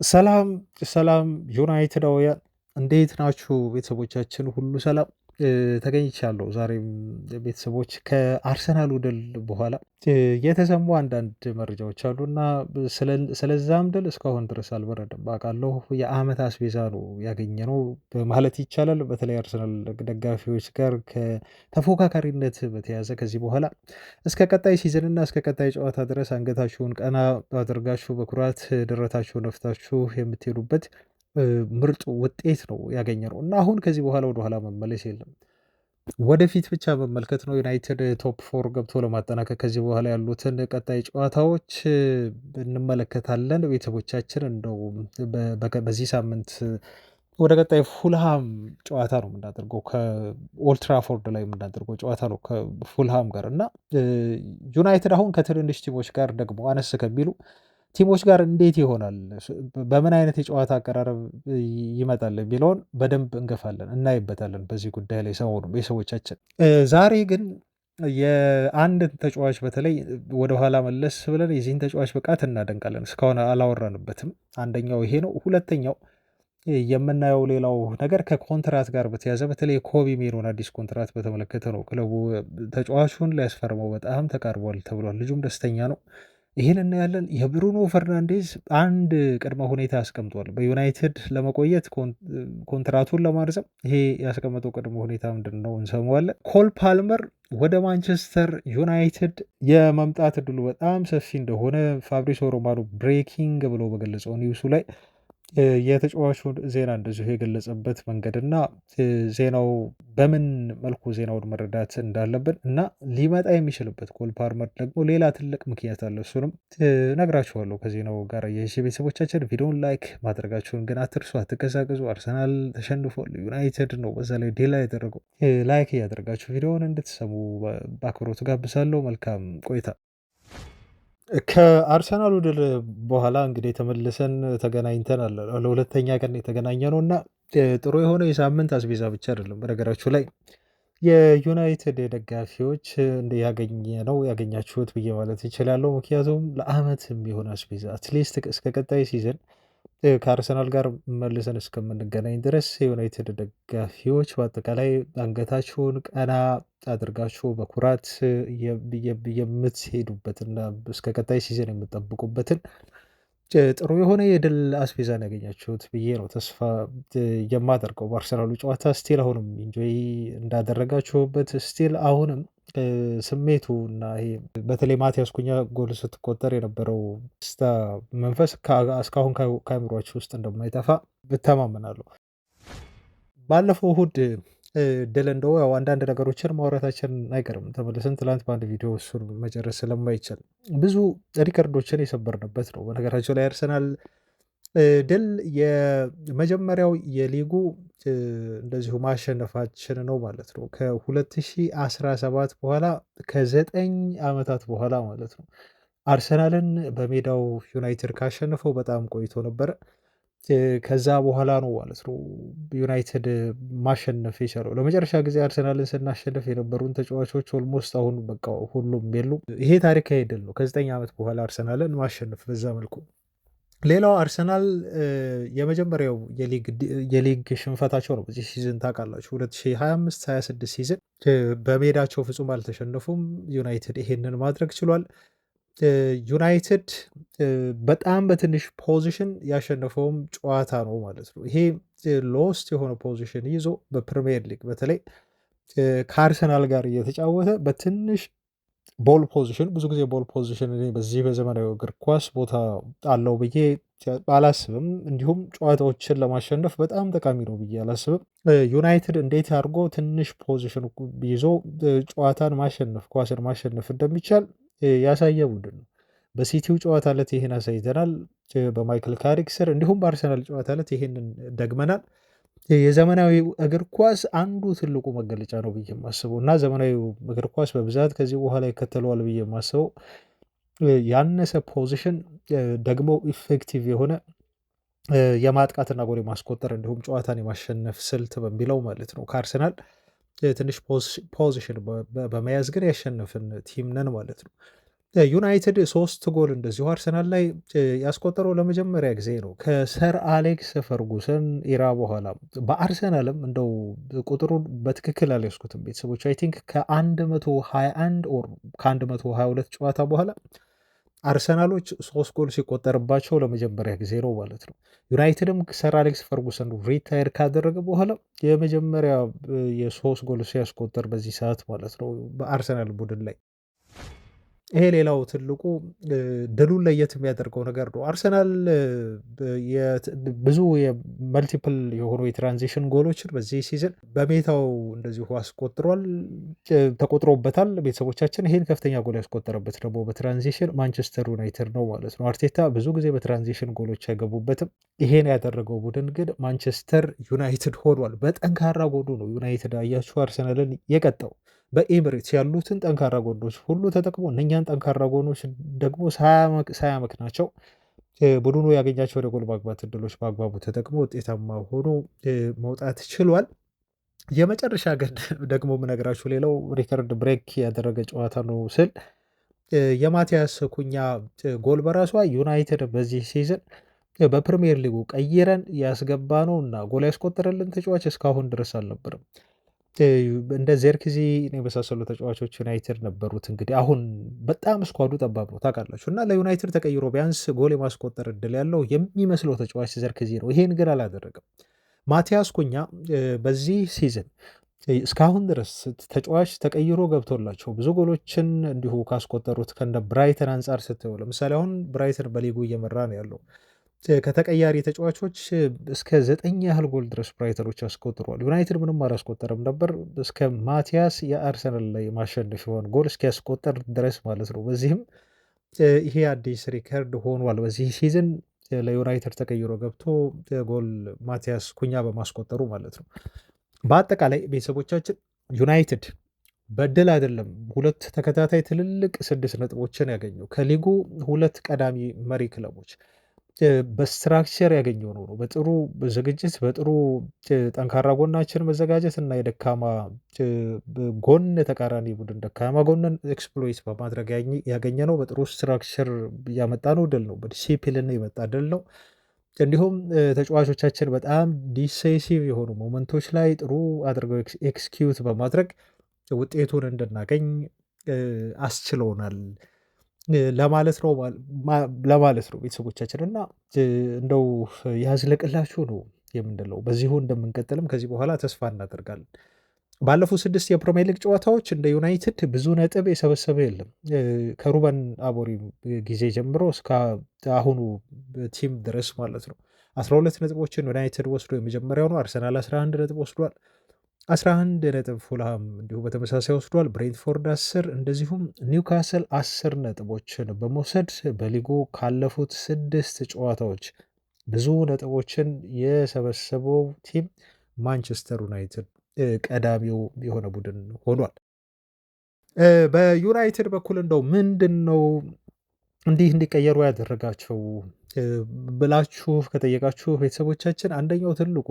ሰላም ሰላም ዩናይትዳውያን እንዴት ናችሁ? ቤተሰቦቻችን ሁሉ ሰላም ተገኝቻለሁ። ዛሬም ቤተሰቦች ከአርሰናሉ ድል በኋላ የተሰሙ አንዳንድ መረጃዎች አሉና ስለዛም ድል እስካሁን ድረስ አልበረደም። አውቃለሁ የዓመት አስቤዛ ነው ያገኘነው ማለት ይቻላል። በተለይ አርሰናል ደጋፊዎች ጋር ከተፎካካሪነት በተያያዘ ከዚህ በኋላ እስከ ቀጣይ ሲዝንና እስከ ቀጣይ ጨዋታ ድረስ አንገታችሁን ቀና አድርጋችሁ በኩራት ደረታችሁን ነፍታችሁ የምትሄዱበት ምርጥ ውጤት ነው ያገኘነው እና አሁን ከዚህ በኋላ ወደኋላ መመለስ የለም። ወደፊት ብቻ መመልከት ነው። ዩናይትድ ቶፕ ፎር ገብቶ ለማጠናቀቅ ከዚህ በኋላ ያሉትን ቀጣይ ጨዋታዎች እንመለከታለን። ቤተሰቦቻችን እንደው በዚህ ሳምንት ወደ ቀጣይ ፉልሃም ጨዋታ ነው የምናደርገው ከኦልትራፎርድ ላይ የምናደርገው ጨዋታ ነው ከፉልሃም ጋር እና ዩናይትድ አሁን ከትንንሽ ቲሞች ጋር ደግሞ አነስ ከሚሉ ቲሞች ጋር እንዴት ይሆናል፣ በምን አይነት የጨዋታ አቀራረብ ይመጣል የሚለውን በደንብ እንገፋለን እናይበታለን። በዚህ ጉዳይ ላይ ሰሞኑ ቤተሰቦቻችን ዛሬ ግን የአንድን ተጫዋች በተለይ ወደኋላ መለስ ብለን የዚህን ተጫዋች ብቃት እናደንቃለን። እስካሁን አላወራንበትም። አንደኛው ይሄ ነው። ሁለተኛው የምናየው ሌላው ነገር ከኮንትራት ጋር በተያዘ በተለይ ኮቢ ሜኖን አዲስ ኮንትራት በተመለከተ ነው። ክለቡ ተጫዋቹን ሊያስፈርመው በጣም ተቃርቧል ተብሏል። ልጁም ደስተኛ ነው። ይህን እናያለን። የብሩኖ ፈርናንዴዝ አንድ ቅድመ ሁኔታ አስቀምጧል በዩናይትድ ለመቆየት ኮንትራቱን ለማርዘም። ይሄ ያስቀመጠው ቅድመ ሁኔታ ምንድን ነው? እንሰማዋለን። ኮል ፓልመር ወደ ማንቸስተር ዩናይትድ የመምጣት እድሉ በጣም ሰፊ እንደሆነ ፋብሪሶ ሮማኖ ብሬኪንግ ብሎ በገለጸው ኒውሱ ላይ የተጫዋቹን ዜና እንደዚሁ የገለጸበት መንገድ እና ዜናው በምን መልኩ ዜናውን መረዳት እንዳለብን እና ሊመጣ የሚችልበት ኮል ፓልመር ደግሞ ሌላ ትልቅ ምክንያት አለ። እሱንም ነግራችኋለሁ ከዜናው ጋር ቤተሰቦቻችን። ቪዲዮን ላይክ ማድረጋችሁን ግን አትርሱ፣ አትቀዛቅዙ። አርሰናል ተሸንፏል፣ ዩናይትድ ነው በዛ ላይ ዴላ ያደረገው። ላይክ እያደረጋችሁ ቪዲዮውን እንድትሰሙ በአክብሮት ጋብዛለሁ። መልካም ቆይታ። ከአርሰናሉ ድል በኋላ እንግዲህ ተመልሰን ተገናኝተናል። ለሁለተኛ ቀን የተገናኘ ነው እና ጥሩ የሆነ የሳምንት አስቤዛ ብቻ አይደለም። በነገራችሁ ላይ የዩናይትድ ደጋፊዎች እንደ ያገኛችሁት ብዬ ማለት ይችላለሁ። ምክንያቱም ለአመት የሚሆን አስቤዛ አትሊስት እስከ ቀጣይ ሲዘን ከአርሰናል ጋር መልሰን እስከምንገናኝ ድረስ የዩናይትድ ደጋፊዎች በአጠቃላይ አንገታችሁን ቀና አድርጋችሁ በኩራት የምትሄዱበትና እስከ ቀጣይ ሲዘን የምጠብቁበትን ጥሩ የሆነ የድል አስቤዛን ያገኛችሁት ብዬ ነው ተስፋ የማደርገው። በአርሰናሉ ጨዋታ ስቲል አሁንም ኢንጆይ እንዳደረጋችሁበት ስቲል አሁንም ስሜቱ እና ይሄ በተለይ ማቲያስ ኩኛ ጎል ስትቆጠር የነበረው ስታ መንፈስ እስካሁን ከአእምሯችሁ ውስጥ እንደማይጠፋ ብተማመናለሁ። ባለፈው እሁድ ድል እንደው ያው አንዳንድ ነገሮችን ማውራታችን አይቀርም። ተመልሰን ትላንት በአንድ ቪዲዮ እሱን መጨረስ ስለማይቻል ብዙ ሪከርዶችን የሰበርንበት ነው። በነገራቸው ላይ አርሰናል ድል የመጀመሪያው የሊጉ እንደዚሁ ማሸነፋችን ነው ማለት ነው። ከ2017 በኋላ ከ9 ዓመታት በኋላ ማለት ነው። አርሰናልን በሜዳው ዩናይትድ ካሸነፈው በጣም ቆይቶ ነበረ። ከዛ በኋላ ነው ማለት ነው ዩናይትድ ማሸነፍ የቻለው። ለመጨረሻ ጊዜ አርሰናልን ስናሸነፍ የነበሩን ተጫዋቾች ኦልሞስት አሁን በቃ ሁሉም የሉም። ይሄ ታሪካዊ ድል ነው ከ9 ዓመት በኋላ አርሰናልን ማሸነፍ በዛ መልኩ። ሌላው አርሰናል የመጀመሪያው የሊግ ሽንፈታቸው ነው በዚህ ሲዝን ታውቃላችሁ። 2025/26 ሲዝን በሜዳቸው ፍጹም አልተሸነፉም። ዩናይትድ ይሄንን ማድረግ ችሏል። ዩናይትድ በጣም በትንሽ ፖዚሽን ያሸነፈውም ጨዋታ ነው ማለት ነው። ይሄ ሎስት የሆነ ፖዚሽን ይዞ በፕሪሚየር ሊግ በተለይ ከአርሰናል ጋር እየተጫወተ በትንሽ ቦል ፖዚሽን፣ ብዙ ጊዜ ቦል ፖዚሽን በዚህ በዘመናዊ እግር ኳስ ቦታ አለው ብዬ አላስብም። እንዲሁም ጨዋታዎችን ለማሸነፍ በጣም ጠቃሚ ነው ብዬ አላስብም። ዩናይትድ እንዴት አድርጎ ትንሽ ፖዚሽን ይዞ ጨዋታን ማሸነፍ ኳስን ማሸነፍ እንደሚቻል ያሳየ ቡድን ነው። በሲቲው ጨዋታ ዕለት ይህን አሳይተናል። በማይክል ካሪክ ስር እንዲሁም በአርሰናል ጨዋታ ዕለት ይህንን ደግመናል። የዘመናዊ እግር ኳስ አንዱ ትልቁ መገለጫ ነው ብዬ የማስበው እና ዘመናዊ እግር ኳስ በብዛት ከዚህ በኋላ ይከተለዋል ብዬ የማስበው ያነሰ ፖዚሽን ደግሞ ኢፌክቲቭ የሆነ የማጥቃትና ጎል የማስቆጠር እንዲሁም ጨዋታን የማሸነፍ ስልት በሚለው ማለት ነው። ከአርሰናል ትንሽ ፖዚሽን በመያዝ ግን ያሸነፍን ቲም ነን ማለት ነው። ዩናይትድ 3 ጎል እንደዚሁ አርሰናል ላይ ያስቆጠረው ለመጀመሪያ ጊዜ ነው ከሰር አሌክስ ፈርጉሰን ኢራ በኋላ። በአርሰናልም እንደው ቁጥሩን በትክክል አልያዝኩትም ቤተሰቦች፣ አይ ቲንክ ከ121 ኦር ከ122 ጨዋታ በኋላ አርሰናሎች 3 ጎል ሲቆጠርባቸው ለመጀመሪያ ጊዜ ነው ማለት ነው። ዩናይትድም ሰር አሌክስ ፈርጉሰን ሪታየር ካደረገ በኋላ የመጀመሪያ የ3 ጎል ሲያስቆጠር በዚህ ሰዓት ማለት ነው በአርሰናል ቡድን ላይ። ይሄ ሌላው ትልቁ ድሉን ለየት የሚያደርገው ነገር ነው። አርሰናል ብዙ የመልቲፕል የሆኑ የትራንዚሽን ጎሎችን በዚህ ሲዝን በሜታው እንደዚሁ አስቆጥሯል፣ ተቆጥሮበታል። ቤተሰቦቻችን ይህን ከፍተኛ ጎል ያስቆጠረበት ደግሞ በትራንዚሽን ማንቸስተር ዩናይትድ ነው ማለት ነው። አርቴታ ብዙ ጊዜ በትራንዚሽን ጎሎች አይገቡበትም። ይሄን ያደረገው ቡድን ግን ማንቸስተር ዩናይትድ ሆኗል። በጠንካራ ጎኑ ነው ዩናይትድ አያችሁ አርሰናልን የቀጣው። በኤምሬትስ ያሉትን ጠንካራ ጎኖች ሁሉ ተጠቅሞ እነኛን ጠንካራ ጎኖች ደግሞ ሳያመክናቸው ቡድኑ ያገኛቸው ወደ ጎል ማግባት እድሎች በአግባቡ ተጠቅሞ ውጤታማ ሆኖ መውጣት ችሏል። የመጨረሻ ግን ደግሞ የምነግራችሁ ሌላው ሪከርድ ብሬክ ያደረገ ጨዋታ ነው ስል የማቲያስ ኩኛ ጎል በራሷ ዩናይትድ በዚህ ሲዝን በፕሪሚየር ሊጉ ቀይረን ያስገባ ነው እና ጎል ያስቆጠረልን ተጫዋች እስካሁን ድረስ አልነበርም። እንደ ዜርክዚ የመሳሰሉ ተጫዋቾች ዩናይትድ ነበሩት። እንግዲህ አሁን በጣም ስኳዱ ጠባብ ነው ታውቃላችሁ፣ እና ለዩናይትድ ተቀይሮ ቢያንስ ጎል የማስቆጠር እድል ያለው የሚመስለው ተጫዋች ዜርክዚ ነው። ይሄን ግን አላደረገም። ማቲያስ ኩኛ በዚህ ሲዝን እስካሁን ድረስ ተጫዋች ተቀይሮ ገብቶላቸው ብዙ ጎሎችን እንዲሁ ካስቆጠሩት ከእንደ ብራይተን አንጻር ስትው፣ ለምሳሌ አሁን ብራይተን በሊጉ እየመራ ነው ያለው። ከተቀያሪ ተጫዋቾች እስከ 9 ያህል ጎል ድረስ ብራይተኖች አስቆጥሯል። ዩናይትድ ምንም አላስቆጠረም ነበር እስከ ማቲያስ የአርሰናል ላይ ማሸነፍ የሆን ጎል እስኪያስቆጠር ድረስ ማለት ነው። በዚህም ይሄ አዲስ ሪከርድ ሆኗል በዚህ ሲዝን ለዩናይትድ ተቀይሮ ገብቶ ጎል ማቲያስ ኩኛ በማስቆጠሩ ማለት ነው። በአጠቃላይ ቤተሰቦቻችን ዩናይትድ በድል አይደለም 2 ተከታታይ ትልልቅ 6 ነጥቦችን ያገኘው ከሊጉ 2 ቀዳሚ መሪ ክለቦች በስትራክቸር ያገኘው ነው። በጥሩ ዝግጅት በጥሩ ጠንካራ ጎናችን መዘጋጀት እና የደካማ ጎን ተቃራኒ ቡድን ደካማ ጎንን ኤክስፕሎይት በማድረግ ያገኘ ነው። በጥሩ ስትራክቸር ያመጣ ነው ድል ነው። በዲሲፕሊን የመጣ ድል ነው። እንዲሁም ተጫዋቾቻችን በጣም ዲሴሲቭ የሆኑ ሞመንቶች ላይ ጥሩ አድርገው ኤክስኪዩት በማድረግ ውጤቱን እንድናገኝ አስችለውናል ለማለት ነው ቤተሰቦቻችን። እና እንደው ያዝለቅላችሁ ነው የምንለው። በዚሁ እንደምንቀጥልም ከዚህ በኋላ ተስፋ እናደርጋለን። ባለፉት 6 የፕሪሚየር ሊግ ጨዋታዎች እንደ ዩናይትድ ብዙ ነጥብ የሰበሰበ የለም። ከሩበን አሞሪም ጊዜ ጀምሮ እስከ አሁኑ ቲም ድረስ ማለት ነው። 12 ነጥቦችን ዩናይትድ ወስዶ የመጀመሪያው ነው። አርሰናል 11 ነጥብ ወስዷል። 11 ነጥብ ፉልሃም እንዲሁ በተመሳሳይ ወስዷል። ብሬንትፎርድ 10 እንደዚሁም ኒውካስል 10 ነጥቦችን በመውሰድ በሊጉ ካለፉት 6 ጨዋታዎች ብዙ ነጥቦችን የሰበሰበው ቲም ማንቸስተር ዩናይትድ ቀዳሚው የሆነ ቡድን ሆኗል። በዩናይትድ በኩል እንደው ምንድን ነው እንዲህ እንዲቀየሩ ያደረጋቸው ብላችሁ ከጠየቃችሁ ቤተሰቦቻችን፣ አንደኛው ትልቁ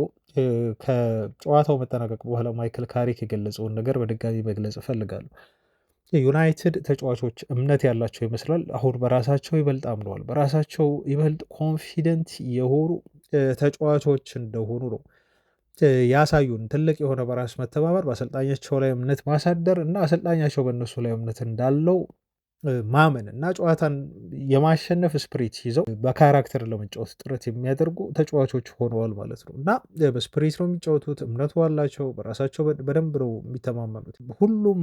ከጨዋታው መጠናቀቅ በኋላ ማይክል ካሪክ የገለጸውን ነገር በድጋሚ መግለጽ እፈልጋለሁ። የዩናይትድ ተጫዋቾች እምነት ያላቸው ይመስላል። አሁን በራሳቸው ይበልጥ አምነዋል። በራሳቸው ይበልጥ ኮንፊደንት የሆኑ ተጫዋቾች እንደሆኑ ነው ያሳዩን። ትልቅ የሆነ በራስ መተማመር፣ በአሰልጣኛቸው ላይ እምነት ማሳደር እና አሰልጣኛቸው በእነሱ ላይ እምነት እንዳለው ማመን እና ጨዋታን የማሸነፍ ስፕሪት ይዘው በካራክተር ለመጫወት ጥረት የሚያደርጉ ተጫዋቾች ሆነዋል ማለት ነው። እና በስፕሪት ነው የሚጫወቱት፣ እምነቱ አላቸው፣ በራሳቸው በደንብ ነው የሚተማመኑት። ሁሉም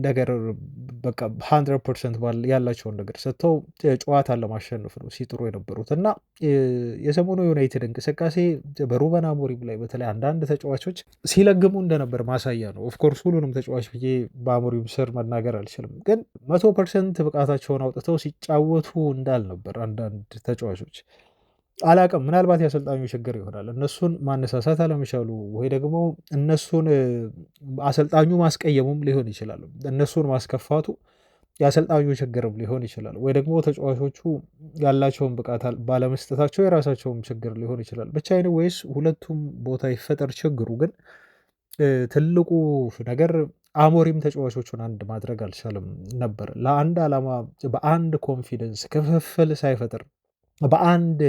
ነገር በቃ 100% ያላቸውን ነገር ሰጥተው ጨዋታን ለማሸነፍ ነው ሲጥሩ የነበሩት። እና የሰሞኑ ዩናይትድ እንቅስቃሴ በሩበን አሞሪም ላይ በተለይ አንዳንድ ተጫዋቾች ሲለግሙ እንደነበር ማሳያ ነው። ኦፍኮርስ ሁሉንም ተጫዋች ብዬ በአሞሪም ስር መናገር አልችልም፣ ግን 100% ብቃታቸውን አውጥተው ሲጫወቱ እንዳልነበር አንዳንድ ተጫዋቾች አላቅም። ምናልባት የአሰልጣኙ ችግር ይሆናል። እነሱን ማነሳሳት አለመቻሉ ወይ ደግሞ እነሱን አሰልጣኙ ማስቀየሙም ሊሆን ይችላል። እነሱን ማስከፋቱ የአሰልጣኙ ችግርም ሊሆን ይችላል። ወይ ደግሞ ተጫዋቾቹ ያላቸውን ብቃት ባለመስጠታቸው የራሳቸውም ችግር ሊሆን ይችላል። ብቻ ወይስ ሁለቱም ቦታ ይፈጠር ችግሩ ግን ትልቁ ነገር አሞሪም ተጫዋቾቹን አንድ ማድረግ አልቻለም ነበር። ለአንድ ዓላማ በአንድ ኮንፊደንስ ክፍፍል ሳይፈጥር በአንድ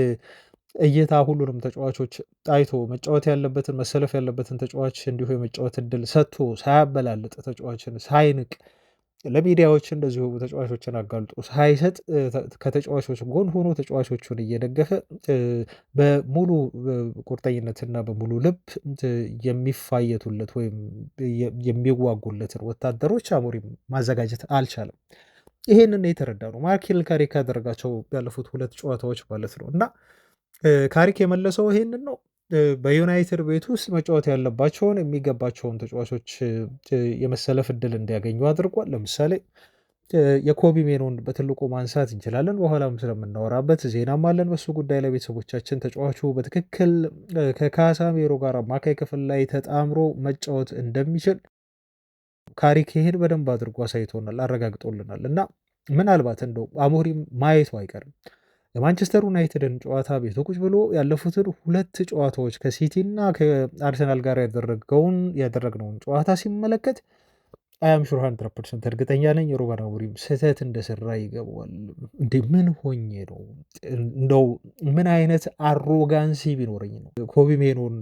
እይታ ሁሉንም ተጫዋቾች አይቶ መጫወት ያለበትን መሰለፍ ያለበትን ተጫዋች እንዲሁ የመጫወት እድል ሰጥቶ ሳያበላልጥ ተጫዋችን ሳይንቅ ለሚዲያዎች እንደዚሁ ተጫዋቾችን አጋልጦ ሳይሰጥ ከተጫዋቾች ጎን ሆኖ ተጫዋቾቹን እየደገፈ በሙሉ ቁርጠኝነትና በሙሉ ልብ የሚፋየቱለት ወይም የሚዋጉለትን ወታደሮች አሞሪም ማዘጋጀት አልቻለም። ይሄንን የተረዳ ነው ማይኬል ካሪክ ያደረጋቸው ያለፉት 2 ጨዋታዎች ማለት ነው። እና ካሪክ የመለሰው ይሄንን ነው። በዩናይትድ ቤት ውስጥ መጫወት ያለባቸውን የሚገባቸውን ተጫዋቾች የመሰለፍ እድል እንዲያገኙ አድርጓል። ለምሳሌ የኮቢ ሜኖን በትልቁ ማንሳት እንችላለን። በኋላም ስለምናወራበት ዜናም አለን በሱ ጉዳይ ላይ ቤተሰቦቻችን። ተጫዋቹ በትክክል ከካሳሜሮ ጋር አማካይ ክፍል ላይ ተጣምሮ መጫወት እንደሚችል ካሪክ ይሄን በደንብ አድርጎ አሳይቶናል፣ አረጋግጦልናል። እና ምናልባት እንደው አሞሪም ማየቱ አይቀርም የማንቸስተር ዩናይትድን ጨዋታ ቤቱ ቁጭ ብሎ ያለፉትን 2 ጨዋታዎች ከሲቲ እና ከአርሰናል ጋር ያደረግነውን ጨዋታ ሲመለከት አያም ሹር 100% እርግጠኛ ነኝ ሩበን አሞሪም ስህተት እንደሰራ ይገባዋል። እንዴ ምን ሆኜ ነው እንደው ምን አይነት አሮጋንሲ ቢኖረኝ ነው ኮቢ ሜኖን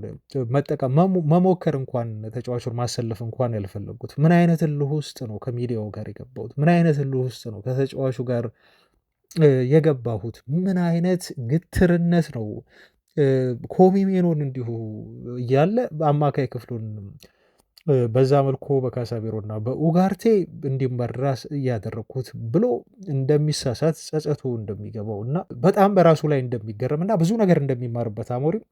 መጠቀም መሞከር እንኳን ተጫዋቹን ማሰለፍ እንኳን ያልፈለጉት? ምን አይነት እልህ ውስጥ ነው ከሚዲያው ጋር የገባሁት? ምን አይነት እልህ ውስጥ ነው ከተጫዋቹ ጋር የገባሁት? ምን አይነት ግትርነት ነው? ኮቢ ሜኖን እንዲሁ እያለ በአማካይ ክፍሉን በዛ መልኩ በካሳቤሮ እና በኡጋርቴ እንዲመራ እያደረግኩት ብሎ እንደሚሳሳት ጸጸቱ እንደሚገባው እና በጣም በራሱ ላይ እንደሚገረም እና ብዙ ነገር እንደሚማርበት አሞሪም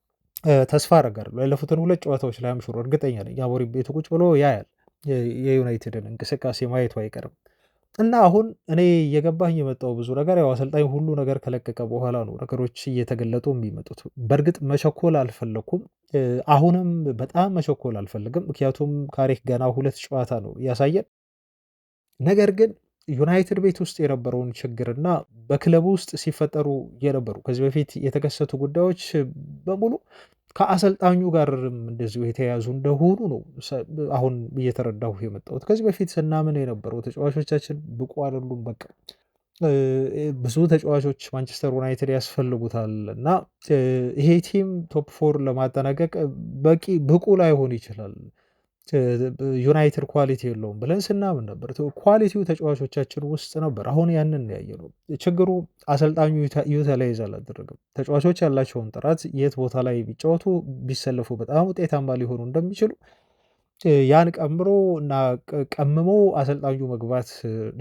ተስፋ አደርጋለሁ። ያለፉትን 2 ጨዋታዎች ላይ አምሹር እርግጠኛ ነኝ አሞሪም ቤቱ ቁጭ ብሎ ያያል። የዩናይትድን እንቅስቃሴ ማየቱ አይቀርም። እና አሁን እኔ እየገባኝ የመጣው ብዙ ነገር ያው አሰልጣኝ ሁሉ ነገር ከለቀቀ በኋላ ነው ነገሮች እየተገለጡ የሚመጡት። በእርግጥ መቸኮል አልፈለኩም። አሁንም በጣም መቸኮል አልፈልግም። ምክንያቱም ካሪክ ገና 2 ጨዋታ ነው ያሳየን። ነገር ግን ዩናይትድ ቤት ውስጥ የነበረውን ችግርና በክለቡ ውስጥ ሲፈጠሩ የነበሩ ከዚህ በፊት የተከሰቱ ጉዳዮች በሙሉ ከአሰልጣኙ ጋርም እንደዚሁ የተያያዙ እንደሆኑ ነው አሁን እየተረዳሁ የመጣሁት። ከዚህ በፊት ስናምን የነበረው ተጫዋቾቻችን ብቁ አይደሉም፣ በቃ ብዙ ተጫዋቾች ማንቸስተር ዩናይትድ ያስፈልጉታል እና ይሄ ቲም ቶፕ 4 ለማጠናቀቅ በቂ ብቁ ላይሆን ይችላል፣ ዩናይትድ ኳሊቲ የለውም ብለን ስናምን ነበር። ኳሊቲው ተጫዋቾቻችን ውስጥ ነበር። አሁን ያንን ያየነው ችግሩ አሰልጣኙ ዩቲላይዝ አላደረገም። ተጫዋቾች ያላቸውን ጥራት የት ቦታ ላይ ቢጫወቱ ቢሰለፉ በጣም ውጤታማ ሊሆኑ እንደሚችሉ ያን ቀምሮ እና ቀምሞ አሰልጣኙ መግባት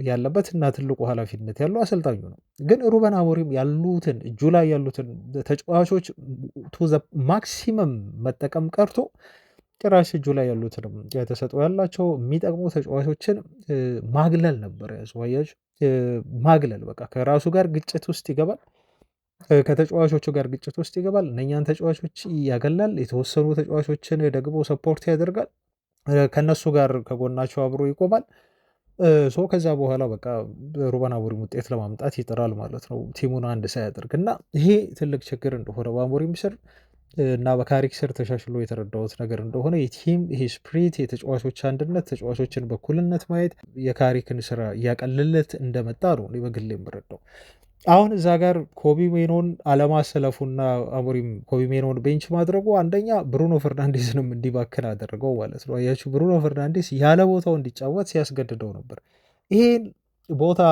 ያለበት እና ትልቁ ኃላፊነት ያለው አሰልጣኙ ነው። ግን ሩበን አሞሪም ያሉትን እጁ ላይ ያሉትን ተጫዋቾች ቱ ዘ ማክሲመም መጠቀም ቀርቶ ጭራሽ እጁ ላይ ያሉትንም ተሰጥኦ ያላቸው የሚጠቅሙ ተጫዋቾችን ማግለል ነበር ያዘዋያች ማግለል። በቃ ከራሱ ጋር ግጭት ውስጥ ይገባል፣ ከተጫዋቾቹ ጋር ግጭት ውስጥ ይገባል። እነኛን ተጫዋቾች ያገላል፣ የተወሰኑ ተጫዋቾችን ደግሞ ሰፖርት ያደርጋል፣ ከነሱ ጋር ከጎናቸው አብሮ ይቆማል። ከዛ በኋላ በቃ ሩበን አሞሪም ውጤት ለማምጣት ይጥራል ማለት ነው ቲሙን አንድ ሳያደርግ እና ይሄ ትልቅ ችግር እንደሆነ በአሞሪም ስር እና በካሪክ ስር ተሻሽሎ የተረዳሁት ነገር እንደሆነ የቲም ይሄ ስፕሪት የተጫዋቾች አንድነት ተጫዋቾችን በኩልነት ማየት የካሪክን ስራ እያቀለለት እንደመጣ ነው እኔ በግሌ የምረዳው። አሁን እዛ ጋር ኮቢ ሜኖን አለማሰለፉና አሞሪም ኮቢ ሜኖን ቤንች ማድረጉ አንደኛ ብሩኖ ፈርናንዴስንም እንዲባክን አደረገው ማለት ነው። አያችሁ ብሩኖ ፈርናንዴስ ያለ ቦታው እንዲጫወት ሲያስገድደው ነበር። ይሄን ቦታ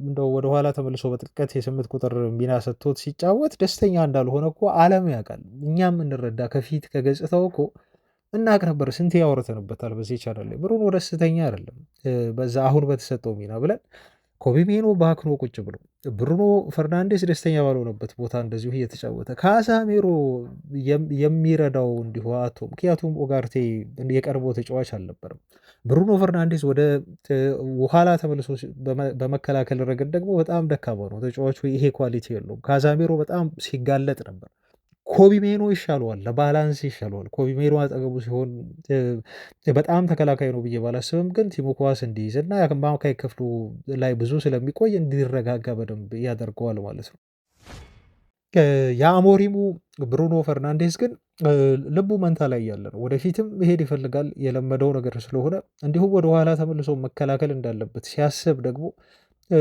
እንደው ወደኋላ ተመልሶ በጥልቀት የ8 ቁጥር ሚና ሰጥቶት ሲጫወት ደስተኛ እንዳልሆነ እኮ ዓለም ያውቃል። እኛም እንረዳ ከፊት ከገጽታው እኮ እናቅ ነበር። ስንት ያወረተንበታል በዚህ ቻናል ላይ ብሩኖ ደስተኛ አይደለም በዛ አሁን በተሰጠው ሚና ብለን ኮቢ ሜኖ ባክኖ ቁጭ ብሎ ብሩኖ ፈርናንዴስ ደስተኛ ባልሆነበት ቦታ እንደዚሁ እየተጫወተ ካሳሜሮ የሚረዳው እንዲሁ አቶ ምክንያቱም ኦጋርቴ የቀድሞ ተጫዋች አልነበረም። ብሩኖ ፈርናንዴስ ወደ ኋላ ተመልሶ በመከላከል ረገድ ደግሞ በጣም ደካማ ነው ተጫዋቹ። ይሄ ኳሊቲ የለውም። ካሳሜሮ በጣም ሲጋለጥ ነበር። ኮቢ ሜኖ ይሻለዋል፣ ለባላንስ ይሻለዋል። ኮቢ ሜኖ አጠገቡ ሲሆን በጣም ተከላካይ ነው ብዬ ባላስብም፣ ግን ቲሙ ኳስ እንዲይዝ እና በአማካይ ክፍሉ ላይ ብዙ ስለሚቆይ እንዲረጋጋ በደንብ ያደርገዋል ማለት ነው። የአሞሪሙ ብሩኖ ፈርናንዴዝ ግን ልቡ መንታ ላይ ያለ ነው። ወደፊትም መሄድ ይፈልጋል የለመደው ነገር ስለሆነ፣ እንዲሁም ወደኋላ ተመልሶ መከላከል እንዳለበት ሲያስብ ደግሞ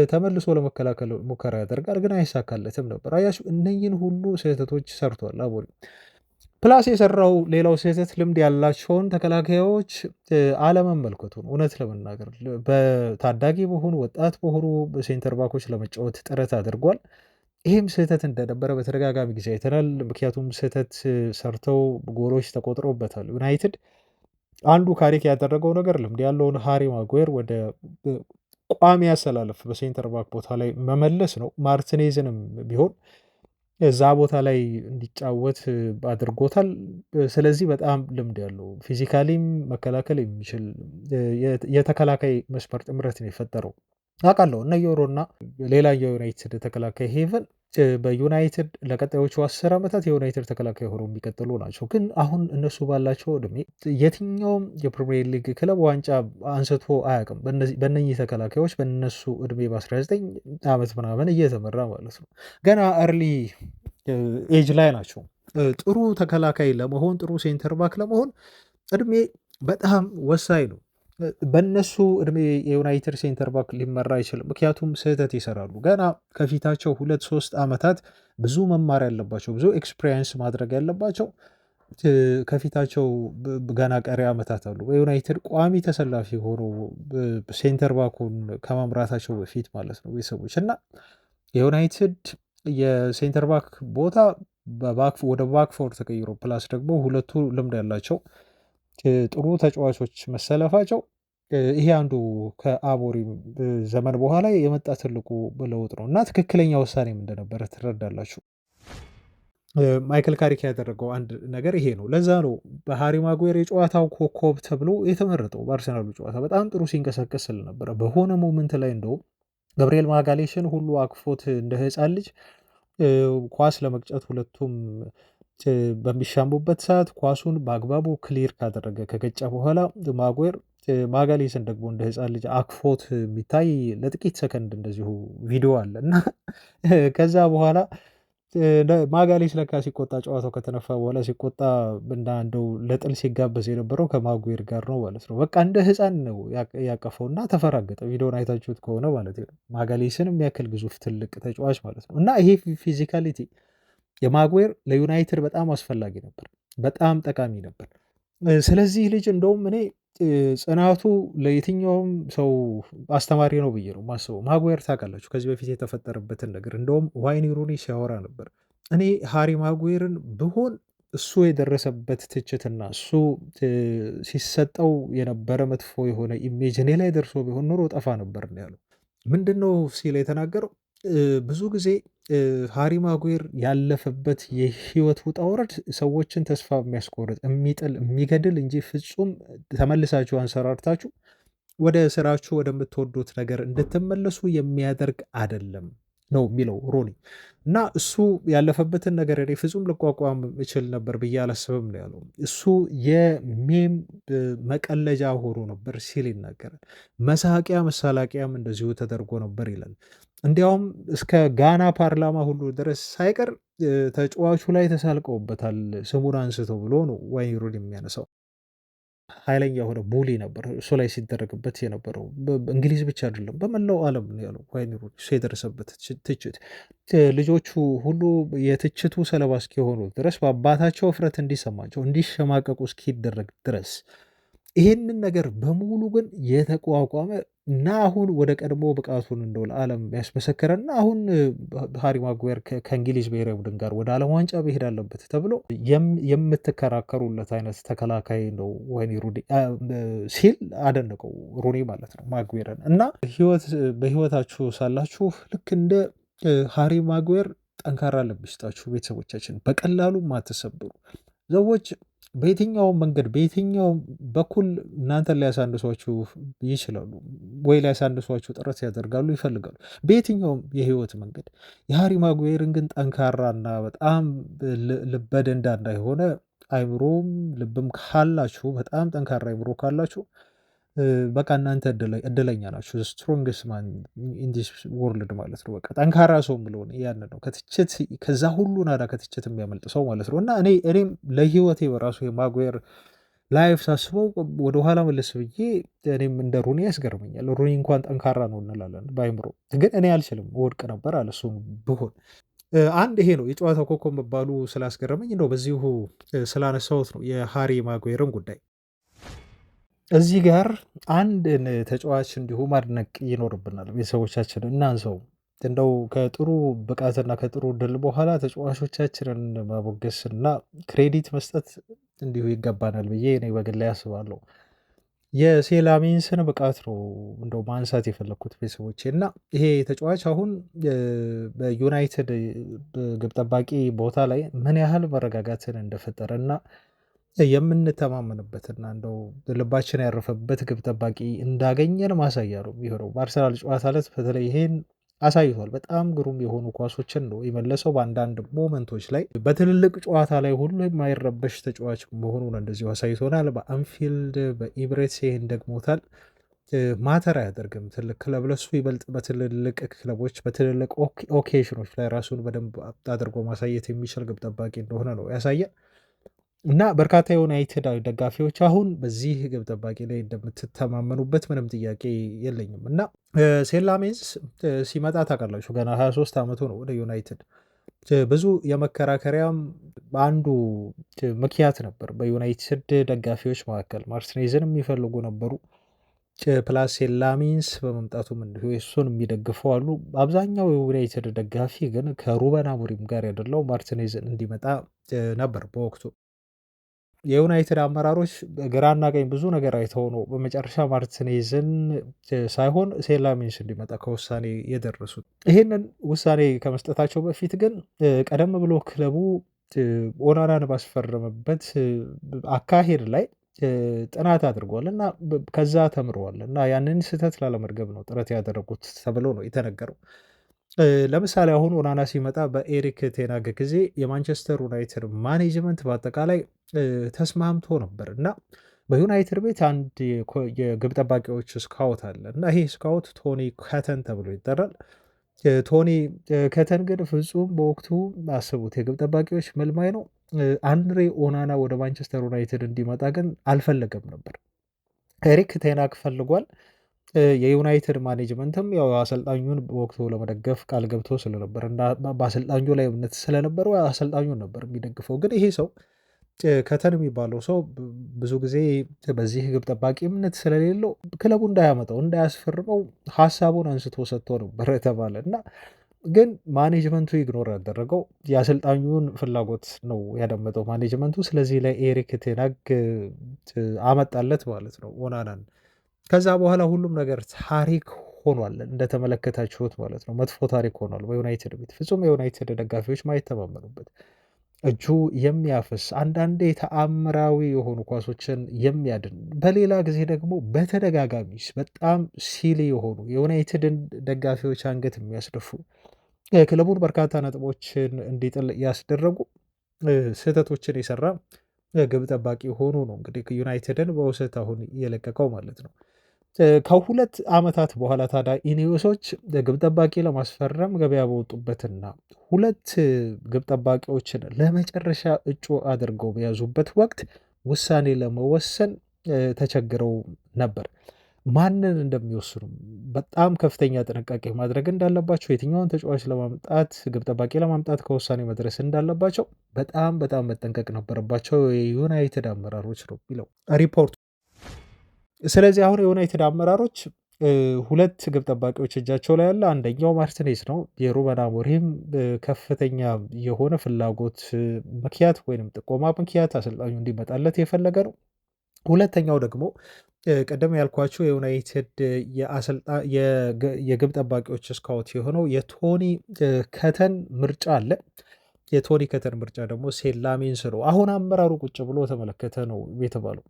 ተመልሶ ለመከላከል ሙከራ ያደርጋል፣ ግን አይሳካለትም ነበር። አያችሁ እነኝን ሁሉ ስህተቶች ሰርቷል አሞሪም። ፕላስ የሰራው ሌላው ስህተት ልምድ ያላቸውን ተከላካዮች አለመመልከቱ ነው። እውነት ለመናገር በታዳጊ በሆኑ ወጣት በሆኑ ሴንተር ባኮች ለመጫወት ጥረት አድርጓል። ይህም ስህተት እንደነበረ በተደጋጋሚ ጊዜ አይተናል። ምክንያቱም ስህተት ሰርተው ጎሎች ተቆጥሮበታል። ዩናይትድ አንዱ ካሪክ ያደረገው ነገር ልምድ ያለውን ሃሪ ማጓየር ወደ ቋሚ አሰላለፍ በሴንተር ባክ ቦታ ላይ መመለስ ነው። ማርቲኔዝንም ቢሆን እዛ ቦታ ላይ እንዲጫወት አድርጎታል። ስለዚህ በጣም ልምድ ያለው ፊዚካሊም መከላከል የሚችል የተከላካይ መስመር ጥምረት ነው የፈጠረው። አውቃለሁ እነ ዮሮና ሌላ የዩናይትድ ተከላካይ ሄቨን በዩናይትድ ለቀጣዮቹ 10 ዓመታት የዩናይትድ ተከላካይ ሆነው የሚቀጥሉ ናቸው። ግን አሁን እነሱ ባላቸው እድሜ የትኛውም የፕሪሚየር ሊግ ክለብ ዋንጫ አንስቶ አያውቅም። በእነኚህ ተከላካዮች በእነሱ እድሜ በ19 ዓመት ምናምን እየተመራ ማለት ነው። ገና እርሊ ኤጅ ላይ ናቸው። ጥሩ ተከላካይ ለመሆን ጥሩ ሴንተር ባክ ለመሆን እድሜ በጣም ወሳኝ ነው። በእነሱ እድሜ የዩናይትድ ሴንተር ባክ ሊመራ አይችልም። ምክንያቱም ስህተት ይሰራሉ። ገና ከፊታቸው 2-3 ዓመታት ብዙ መማር ያለባቸው ብዙ ኤክስፔሪንስ ማድረግ ያለባቸው ከፊታቸው ገና ቀሪ ዓመታት አሉ። በዩናይትድ ቋሚ ተሰላፊ ሆኖ ሴንተር ባኩን ከመምራታቸው በፊት ማለት ነው ቤተሰቦች። እና የዩናይትድ የሴንተር ባክ ቦታ ወደ ባክፎር ተቀይሮ ፕላስ ደግሞ ሁለቱ ልምድ ያላቸው ጥሩ ተጫዋቾች መሰለፋቸው ይሄ አንዱ ከአሞሪም ዘመን በኋላ የመጣ ትልቁ ለውጥ ነው እና ትክክለኛ ውሳኔም እንደነበረ ትረዳላችሁ። ማይክል ካሪክ ያደረገው አንድ ነገር ይሄ ነው። ለዛ ነው በሃሪ ማጉዌር የጨዋታው ኮከብ ተብሎ የተመረጠው። በአርሰናሉ ጨዋታ በጣም ጥሩ ሲንቀሳቀስ ስለነበረ በሆነ ሞመንት ላይ እንደውም ገብርኤል ማጋሌሽን ሁሉ አቅፎት እንደ ሕፃን ልጅ ኳስ ለመቅጨት ሁለቱም በሚሻሙበት ሰዓት ኳሱን በአግባቡ ክሊር ካደረገ ከገጨ በኋላ ማጉዌር ማጋሌስን ደግሞ እንደ ሕፃን ልጅ አክፎት የሚታይ ለጥቂት ሰከንድ እንደዚሁ ቪዲዮ አለ እና ከዛ በኋላ ማጋሌስ ለካ ሲቆጣ ጨዋታው ከተነፋ በኋላ ሲቆጣ እና እንደው ለጥል ሲጋበዝ የነበረው ከማጉዌር ጋር ነው ማለት ነው። በቃ እንደ ሕፃን ነው ያቀፈው እና ተፈራገጠ። ቪዲዮን አይታችሁት ከሆነ ማለት ነው። ማጋሌስን የሚያክል ግዙፍ ትልቅ ተጫዋች ማለት ነው እና ይሄ ፊዚካሊቲ የማጉዌር ለዩናይትድ በጣም አስፈላጊ ነበር፣ በጣም ጠቃሚ ነበር። ስለዚህ ልጅ እንደውም እኔ ጽናቱ ለየትኛውም ሰው አስተማሪ ነው ብዬ ነው ማስበው። ማጉዌር ታውቃላችሁ ከዚህ በፊት የተፈጠረበትን ነገር እንደውም ዋይኒ ሩኒ ሲያወራ ነበር። እኔ ሃሪ ማጉዌርን ብሆን እሱ የደረሰበት ትችትና እሱ ሲሰጠው የነበረ መጥፎ የሆነ ኢሜጅ እኔ ላይ ደርሶ ቢሆን ኖሮ ጠፋ ነበር ያለው። ምንድን ነው ሲል የተናገረው ብዙ ጊዜ ሃሪ ማጉዌር ያለፈበት የህይወት ውጣ ውረድ ሰዎችን ተስፋ የሚያስቆርጥ የሚጥል የሚገድል እንጂ ፍጹም ተመልሳችሁ አንሰራርታችሁ ወደ ስራችሁ ወደምትወዱት ነገር እንድትመለሱ የሚያደርግ አይደለም ነው የሚለው ሮኒ። እና እሱ ያለፈበትን ነገር እኔ ፍጹም ልቋቋም እችል ነበር ብዬ አላስብም ነው ያለው። እሱ የሜም መቀለጃ ሆኖ ነበር ሲል ይናገራል። መሳቂያ መሳላቂያም እንደዚሁ ተደርጎ ነበር ይላል። እንዲያውም እስከ ጋና ፓርላማ ሁሉ ድረስ ሳይቀር ተጫዋቹ ላይ ተሳልቀውበታል ስሙን አንስተው ብሎ ነው ዋይኒ ሩኒ የሚያነሳው። ኃይለኛ የሆነ ቡሊ ነበር እሱ ላይ ሲደረግበት የነበረው። እንግሊዝ ብቻ አይደለም በመላው ዓለም ያለው ዋይኒ ሩኒ እሱ የደረሰበት ትችት ልጆቹ ሁሉ የትችቱ ሰለባ እስኪሆኑ ድረስ በአባታቸው እፍረት እንዲሰማቸው እንዲሸማቀቁ እስኪደረግ ድረስ ይሄንን ነገር በሙሉ ግን የተቋቋመ እና አሁን ወደ ቀድሞ ብቃቱን እንደው ለዓለም ያስመሰከረ እና አሁን ሃሪ ማጉዌር ከእንግሊዝ ብሔራዊ ቡድን ጋር ወደ ዓለም ዋንጫ መሄድ አለበት ተብሎ የምትከራከሩለት አይነት ተከላካይ ነው ዋይኒ ሩኒ ሲል አደነቀው ሩኒ ማለት ነው ማጉዌርን። እና በህይወታችሁ ሳላችሁ ልክ እንደ ሃሪ ማጉዌር ጠንካራ ልብ ይስጣችሁ ቤተሰቦቻችን። በቀላሉ ማትሰብሩ ሰዎች በየትኛውም መንገድ በየትኛውም በኩል እናንተን ሊያሳንሷችሁ ይችላሉ ወይ ሊያሳንሷችሁ ጥረት ያደርጋሉ ይፈልጋሉ በየትኛውም የህይወት መንገድ። የሃሪ ማጉዌርን ግን ጠንካራና በጣም ልበደንዳና የሆነ አይምሮም ልብም ካላችሁ በጣም ጠንካራ አይምሮ ካላችሁ በቃ እናንተ እድለኛ ናችሁ። ስትሮንግስት ማን ኢን ዲስ ወርልድ ማለት ነው። በቃ ጠንካራ ሰው የምለው ያንን ነው። ከትችት ከዛ ሁሉ ናዳ ከትችት የሚያመልጥ ሰው ማለት ነው። እና እኔም ለህይወቴ በራሱ የማጉዌር ላይፍ ሳስበው ወደኋላ መለስ ብዬ እኔም እንደ ሩኒ ያስገርመኛል። ሩኒ እንኳን ጠንካራ ነው እንላለን በአይምሮ፣ ግን እኔ አልችልም ወድቅ ነበር አለ እሱም ብሆን። አንድ ይሄ ነው የጨዋታ ኮከብ መባሉ ስላስገረመኝ እንደው በዚሁ ስላነሳሁት ነው የሃሪ ማጉዌርን ጉዳይ። እዚህ ጋር አንድን ተጫዋች እንዲሁ ማድነቅ ይኖርብናል። ቤተሰቦቻችን እናንሰው እንደው ከጥሩ ብቃትና ከጥሩ ድል በኋላ ተጫዋቾቻችንን ማሞገስና ክሬዲት መስጠት እንዲሁ ይገባናል ብዬ እኔ በግሌ አስባለሁ። የሴላሚንስን ብቃት ነው እንደው ማንሳት የፈለግኩት ቤተሰቦቼ። እና ይሄ ተጫዋች አሁን በዩናይትድ ግብ ጠባቂ ቦታ ላይ ምን ያህል መረጋጋትን እንደፈጠረ እና የምንተማመንበትና እንደው ልባችን ያረፈበት ግብ ጠባቂ እንዳገኘን ማሳያ ነው የሚሆነው። በአርሰናል ጨዋታ ዕለት በተለይ ይሄን አሳይቷል። በጣም ግሩም የሆኑ ኳሶችን ነው የመለሰው። በአንዳንድ ሞመንቶች ላይ በትልልቅ ጨዋታ ላይ ሁሉ የማይረበሽ ተጫዋች መሆኑን እንደዚሁ አሳይቶናል። በአንፊልድ በኢብሬትስ ይህን ደግሞታል። ማተር አያደርግም ትልቅ ክለብ ለሱ ይበልጥ በትልልቅ ክለቦች በትልልቅ ኦኬሽኖች ላይ ራሱን በደንብ አድርጎ ማሳየት የሚችል ግብ ጠባቂ እንደሆነ ነው ያሳየ እና በርካታ የዩናይትድ ደጋፊዎች አሁን በዚህ ግብ ጠባቂ ላይ እንደምትተማመኑበት ምንም ጥያቄ የለኝም። እና ሴላሜንስ ሲመጣ ታውቃላችሁ ገና 23 ዓመቱ ነው ወደ ዩናይትድ። ብዙ የመከራከሪያም አንዱ ምክንያት ነበር በዩናይትድ ደጋፊዎች መካከል። ማርቲኔዝን የሚፈልጉ ነበሩ። ፕላስ ሴላሜንስ በመምጣቱም እንዲሁ እሱን የሚደግፉ አሉ። አብዛኛው የዩናይትድ ደጋፊ ግን ከሩበን አሞሪም ጋር ያደለው ማርቲኔዝን እንዲመጣ ነበር በወቅቱ። የዩናይትድ አመራሮች ግራና ቀኝ ብዙ ነገር አይተው ነው በመጨረሻ ማርቲኔዝን ሳይሆን ሴላሜንስ እንዲመጣ ከውሳኔ የደረሱት። ይህንን ውሳኔ ከመስጠታቸው በፊት ግን ቀደም ብሎ ክለቡ ኦናናን ባስፈረመበት አካሄድ ላይ ጥናት አድርገዋል እና ከዛ ተምረዋል እና ያንን ስህተት ላለመድገም ነው ጥረት ያደረጉት ተብሎ ነው የተነገረው። ለምሳሌ አሁን ኦናና ሲመጣ በኤሪክ ቴናግ ጊዜ የማንቸስተር ዩናይትድ ማኔጅመንት በአጠቃላይ ተስማምቶ ነበር እና በዩናይትድ ቤት አንድ የግብ ጠባቂዎች ስካውት አለ እና ይሄ ስካውት ቶኒ ከተን ተብሎ ይጠራል። ቶኒ ከተን ግን ፍጹም በወቅቱ አስቡት የግብ ጠባቂዎች መልማይ ነው። አንድሬ ኦናና ወደ ማንቸስተር ዩናይትድ እንዲመጣ ግን አልፈለገም ነበር። ኤሪክ ቴናግ ፈልጓል። የዩናይትድ ማኔጅመንትም ያው አሰልጣኙን በወቅቱ ለመደገፍ ቃል ገብቶ ስለነበር እና በአሰልጣኙ ላይ እምነት ስለነበረው አሰልጣኙን ነበር የሚደግፈው። ግን ይሄ ሰው ከተን የሚባለው ሰው ብዙ ጊዜ በዚህ ግብ ጠባቂ እምነት ስለሌለው ክለቡ እንዳያመጣው እንዳያስፈርመው ሀሳቡን አንስቶ ሰጥቶ ነበር የተባለ እና ግን ማኔጅመንቱ ኢግኖር ያደረገው የአሰልጣኙን ፍላጎት ነው ያደመጠው ማኔጅመንቱ። ስለዚህ ላይ ኤሪክ ቴናግ አመጣለት ማለት ነው ኦናናን። ከዛ በኋላ ሁሉም ነገር ታሪክ ሆኗል እንደተመለከታችሁት ማለት ነው። መጥፎ ታሪክ ሆኗል በዩናይትድ ቤት። ፍጹም የዩናይትድ ደጋፊዎች ማይተማመኑበት እጁ የሚያፈስ አንዳንዴ ተአምራዊ የሆኑ ኳሶችን የሚያድን በሌላ ጊዜ ደግሞ በተደጋጋሚ በጣም ሲሊ የሆኑ የዩናይትድን ደጋፊዎች አንገት የሚያስደፉ ክለቡን በርካታ ነጥቦችን እንዲጥል ያስደረጉ ስህተቶችን የሰራ ግብ ጠባቂ ሆኖ ነው እንግዲህ ዩናይትድን በውሰት አሁን እየለቀቀው ማለት ነው። ከ2 ዓመታት በኋላ ታዲያ ኢኔዮሶች ግብ ጠባቂ ለማስፈረም ገበያ በወጡበትና 2 ግብ ጠባቂዎችን ለመጨረሻ እጩ አድርገው በያዙበት ወቅት ውሳኔ ለመወሰን ተቸግረው ነበር። ማንን እንደሚወስኑ በጣም ከፍተኛ ጥንቃቄ ማድረግ እንዳለባቸው፣ የትኛውን ተጫዋች ለማምጣት ግብ ጠባቂ ለማምጣት ከውሳኔ መድረስ እንዳለባቸው በጣም መጠንቀቅ ነበረባቸው የዩናይትድ አመራሮች ነው የሚለው ሪፖርቱ። ስለዚህ አሁን የዩናይትድ አመራሮች 2 ግብ ጠባቂዎች እጃቸው ላይ ያለ፣ አንደኛው ማርቲኔዝ ነው። የሩበን አሞሪም ከፍተኛ የሆነ ፍላጎት ምክንያት ወይም ጥቆማ ምክንያት አሰልጣኙ እንዲመጣለት የፈለገ ነው። ሁለተኛው ደግሞ ቀደም ያልኳቸው የዩናይትድ የግብ ጠባቂዎች ስካውት የሆነው የቶኒ ከተን ምርጫ አለ። የቶኒ ከተን ምርጫ ደግሞ ሴላሜንስ ነው። አሁን አመራሩ ቁጭ ብሎ ተመለከተ ነው የተባለው።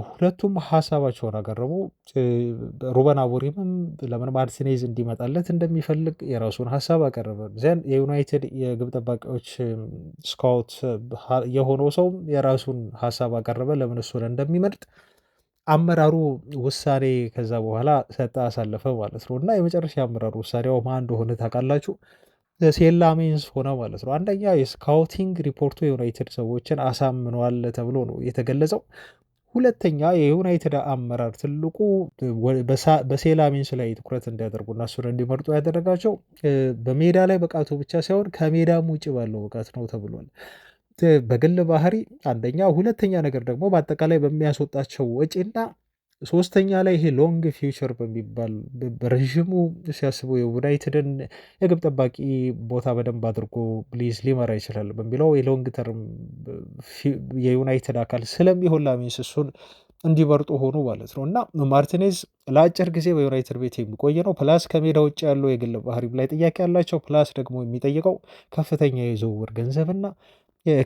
ሁለቱም ሀሳባቸውን አቀረቡ። ሩበን አሞሪምም ለምን ማርቲኔዝ እንዲመጣለት እንደሚፈልግ የራሱን ሀሳብ አቀረበ። ዘን የዩናይትድ የግብ ጠባቂዎች ስካውት የሆነው ሰው የራሱን ሀሳብ አቀረበ ለምን እሱን እንደሚመርጥ። አመራሩ ውሳኔ ከዛ በኋላ ሰጠ አሳለፈ ማለት ነው። እና የመጨረሻ አመራሩ ውሳኔው ማን እንደሆነ ታውቃላችሁ? ሴላሜንስ ሆነ ማለት ነው። አንደኛ የስካውቲንግ ሪፖርቱ የዩናይትድ ሰዎችን አሳምኗል ተብሎ ነው የተገለጸው። ሁለተኛ የዩናይትድ አመራር ትልቁ በሴላሜንስ ላይ ትኩረት እንዲያደርጉና እሱን እንዲመርጡ ያደረጋቸው በሜዳ ላይ ብቃቱ ብቻ ሳይሆን ከሜዳም ውጭ ባለው ብቃት ነው ተብሏል። በግል ባህሪ አንደኛ፣ ሁለተኛ ነገር ደግሞ በአጠቃላይ በሚያስወጣቸው ወጪና ሶስተኛ ላይ ይሄ ሎንግ ፊውቸር በሚባል በረዥሙ ሲያስቡ የዩናይትድን የግብ ጠባቂ ቦታ በደንብ አድርጎ ፕሊዝ ሊመራ ይችላል በሚለው የሎንግ ተርም የዩናይትድ አካል ስለሚሆን ላሜንስ እሱን እንዲመርጡ ሆኑ ማለት ነው። እና ማርቲኔዝ ለአጭር ጊዜ በዩናይትድ ቤት የሚቆይ ነው። ፕላስ ከሜዳ ውጭ ያለው የግል ባህሪ ላይ ጥያቄ ያላቸው፣ ፕላስ ደግሞ የሚጠይቀው ከፍተኛ የዝውውር ገንዘብና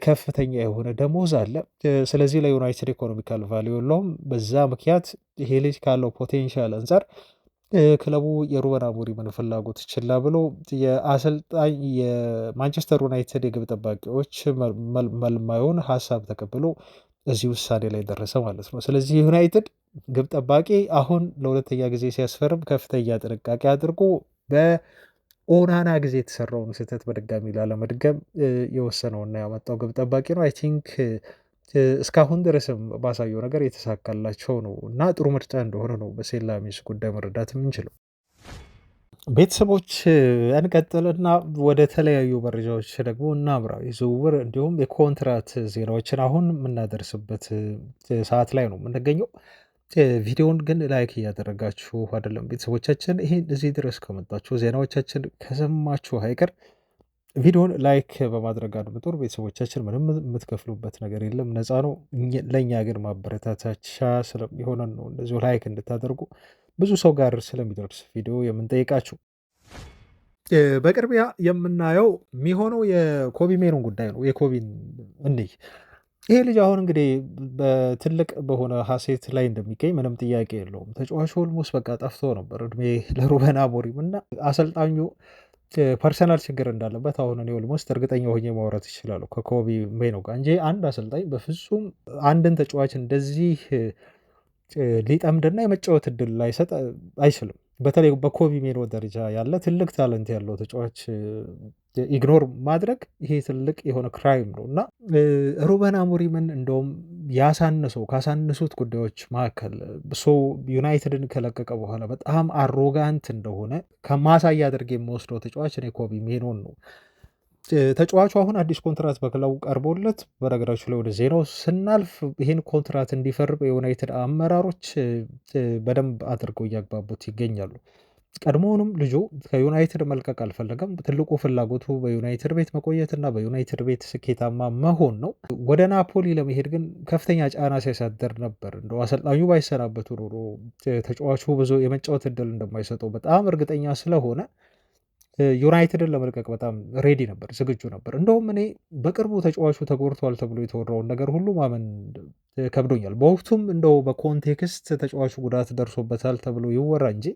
ከፍተኛ የሆነ ደሞዝ አለ። ስለዚህ ለዩናይትድ ኢኮኖሚካል ቫሊዩ የለውም። በዛ ምክንያት ይሄ ልጅ ካለው ፖቴንሻል አንጻር ክለቡ የሩበን አሞሪምን ፍላጎት ችላ ብሎ የአሰልጣኝ የማንቸስተር ዩናይትድ የግብ ጠባቂዎች መልማዩን ሀሳብ ተቀብሎ እዚህ ውሳኔ ላይ ደረሰ ማለት ነው። ስለዚህ ዩናይትድ ግብ ጠባቂ አሁን ለሁለተኛ ጊዜ ሲያስፈርም ከፍተኛ ጥንቃቄ አድርጎ ኦናና ጊዜ የተሰራውን ስህተት በድጋሚ ላለመድገም የወሰነውና ያመጣው ግብ ጠባቂ ነው። አይ ቲንክ እስካሁን ድረስም ባሳየው ነገር የተሳካላቸው ነው እና ጥሩ ምርጫ እንደሆነ ነው በሴላሜንስ ጉዳይ መረዳት የምንችለው። ቤተሰቦች እንቀጥልና ወደ ተለያዩ መረጃዎች ደግሞ እናምራ። የዝውውር እንዲሁም የኮንትራት ዜናዎችን አሁን የምናደርስበት ሰዓት ላይ ነው የምንገኘው። ቪዲዮውን ግን ላይክ እያደረጋችሁ አይደለም ቤተሰቦቻችን። ይሄን እዚህ ድረስ ከመጣችሁ ዜናዎቻችን ከሰማችሁ አይቀር ቪዲዮውን ላይክ በማድረግ አድምጡር። ቤተሰቦቻችን ምንም የምትከፍሉበት ነገር የለም፣ ነፃ ነው። ለእኛ ግን ማበረታቻ ስለሚሆነን ነው እንደዚሁ ላይክ እንድታደርጉ ብዙ ሰው ጋር ስለሚደርስ ቪዲዮ የምንጠይቃችሁ። በቅርቢያ የምናየው የሚሆነው የኮቢ ሜኑን ጉዳይ ነው። የኮቢን እንይ ይሄ ልጅ አሁን እንግዲህ በትልቅ በሆነ ሀሴት ላይ እንደሚገኝ ምንም ጥያቄ የለውም። ተጫዋቹ ኦልሞስት በቃ ጠፍቶ ነበር እድሜ ለሩበን አሞሪም እና አሰልጣኙ ፐርሰናል ችግር እንዳለበት አሁን እኔ ኦልሞስት እርግጠኛ ሆኜ ማውራት ይችላሉ ከኮቢ ሜኑ ጋር እንጂ አንድ አሰልጣኝ በፍጹም አንድን ተጫዋች እንደዚህ ሊጠምድና የመጫወት እድል ላይሰጥ አይችልም። በተለይ በኮቢ ሜኑ ደረጃ ያለ ትልቅ ታለንት ያለው ተጫዋች ኢግኖር ማድረግ ይሄ ትልቅ የሆነ ክራይም ነው እና ሩበን አሞሪምን እንደውም ያሳነሰው ካሳነሱት ጉዳዮች መካከል ሰው ዩናይትድን ከለቀቀ በኋላ በጣም አሮጋንት እንደሆነ ከማሳያ አድርጌ የምወስደው ተጫዋች እኔ ኮቢ ሜኑን ነው። ተጫዋቹ አሁን አዲስ ኮንትራት በክለቡ ቀርቦለት፣ በነገራችሁ ላይ ወደ ዜናው ስናልፍ ይህን ኮንትራት እንዲፈርም የዩናይትድ አመራሮች በደንብ አድርገው እያግባቡት ይገኛሉ። ቀድሞውንም ልጁ ከዩናይትድ መልቀቅ አልፈለገም። ትልቁ ፍላጎቱ በዩናይትድ ቤት መቆየትና በዩናይትድ ቤት ስኬታማ መሆን ነው። ወደ ናፖሊ ለመሄድ ግን ከፍተኛ ጫና ሲያሳደር ነበር። እንደው አሰልጣኙ ባይሰናበቱ ኖሮ ተጫዋቹ ብዙ የመጫወት እድል እንደማይሰጠው በጣም እርግጠኛ ስለሆነ ዩናይትድን ለመልቀቅ በጣም ሬዲ ነበር፣ ዝግጁ ነበር። እንደውም እኔ በቅርቡ ተጫዋቹ ተጎድቷል ተብሎ የተወራውን ነገር ሁሉ ማመን ከብዶኛል። በወቅቱም እንደው በኮንቴክስት ተጫዋቹ ጉዳት ደርሶበታል ተብሎ ይወራ እንጂ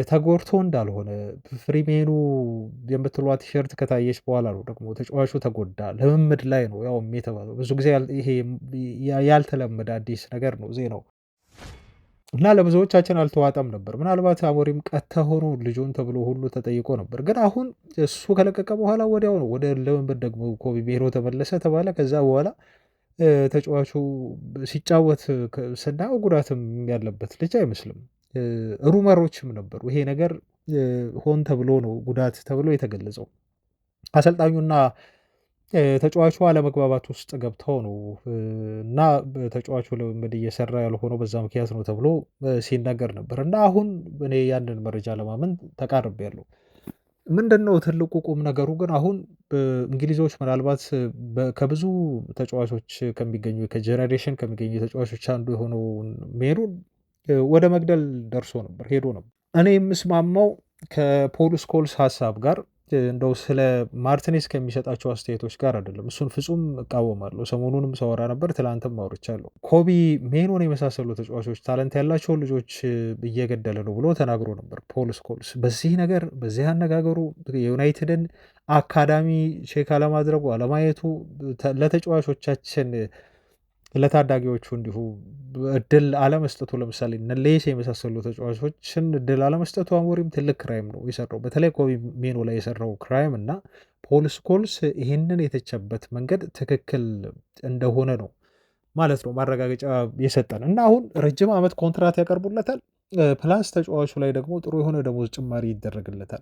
ተጎድቶ እንዳልሆነ ፍሪሜኑ የምትሏ ቲሸርት ከታየች በኋላ ነው ደግሞ ተጫዋቹ ተጎዳ፣ ልምምድ ላይ ነው ያውም የተባለው። ብዙ ጊዜ ይሄ ያልተለመደ አዲስ ነገር ነው ዜናው እና ለብዙዎቻችን አልተዋጠም ነበር። ምናልባት አሞሪም ቀጥታ ሆኖ ልጁን ተብሎ ሁሉ ተጠይቆ ነበር። ግን አሁን እሱ ከለቀቀ በኋላ ወዲያው ነው ወደ ልምምድ ደግሞ ኮቢ ሜኑ ተመለሰ ተባለ። ከዛ በኋላ ተጫዋቹ ሲጫወት ስናየው ጉዳትም ያለበት ልጅ አይመስልም። ሩመሮችም ነበሩ ይሄ ነገር ሆን ተብሎ ነው ጉዳት ተብሎ የተገለጸው። አሰልጣኙና ተጫዋቹ አለመግባባት ውስጥ ገብተው ነው እና ተጫዋቹ ልምምድ እየሰራ ያልሆነው በዛ ምክንያት ነው ተብሎ ሲነገር ነበር። እና አሁን እኔ ያንን መረጃ ለማመን ተቃርቤያለሁ። ምንድነው ትልቁ ቁም ነገሩ ግን አሁን እንግሊዞች ምናልባት ከብዙ ተጫዋቾች ከሚገኙ ከጀኔሬሽን ከሚገኙ ተጫዋቾች አንዱ የሆነው ሜኑን ወደ መግደል ደርሶ ነበር፣ ሄዶ ነበር። እኔ የምስማማው ከፖል ስኮልስ ሀሳብ ጋር እንደው ስለ ማርቲኔዝ ከሚሰጣቸው አስተያየቶች ጋር አይደለም። እሱን ፍጹም እቃወማለሁ። ሰሞኑንም ሰወራ ነበር፣ ትላንትም አውርቻለሁ። ኮቢ ሜኑን የመሳሰሉ ተጫዋቾች ታለንት ያላቸውን ልጆች እየገደለ ነው ብሎ ተናግሮ ነበር ፖል ስኮልስ። በዚህ ነገር በዚህ አነጋገሩ የዩናይትድን አካዳሚ ቼክ አለማድረጉ አለማየቱ ለተጫዋቾቻችን ለታዳጊዎቹ እንዲሁ እድል አለመስጠቱ ለምሳሌ እነ ሌስ የመሳሰሉ ተጫዋቾችን እድል አለመስጠቱ አሞሪም ትልቅ ክራይም ነው የሰራው። በተለይ ኮቢ ሜኖ ላይ የሰራው ክራይም እና ፖል ስኮልስ ይህንን የተቸበት መንገድ ትክክል እንደሆነ ነው ማለት ነው ማረጋገጫ የሰጠን እና አሁን ረጅም ዓመት ኮንትራት ያቀርቡለታል። ፕላስ ተጫዋቹ ላይ ደግሞ ጥሩ የሆነ ደሞዝ ጭማሪ ይደረግለታል።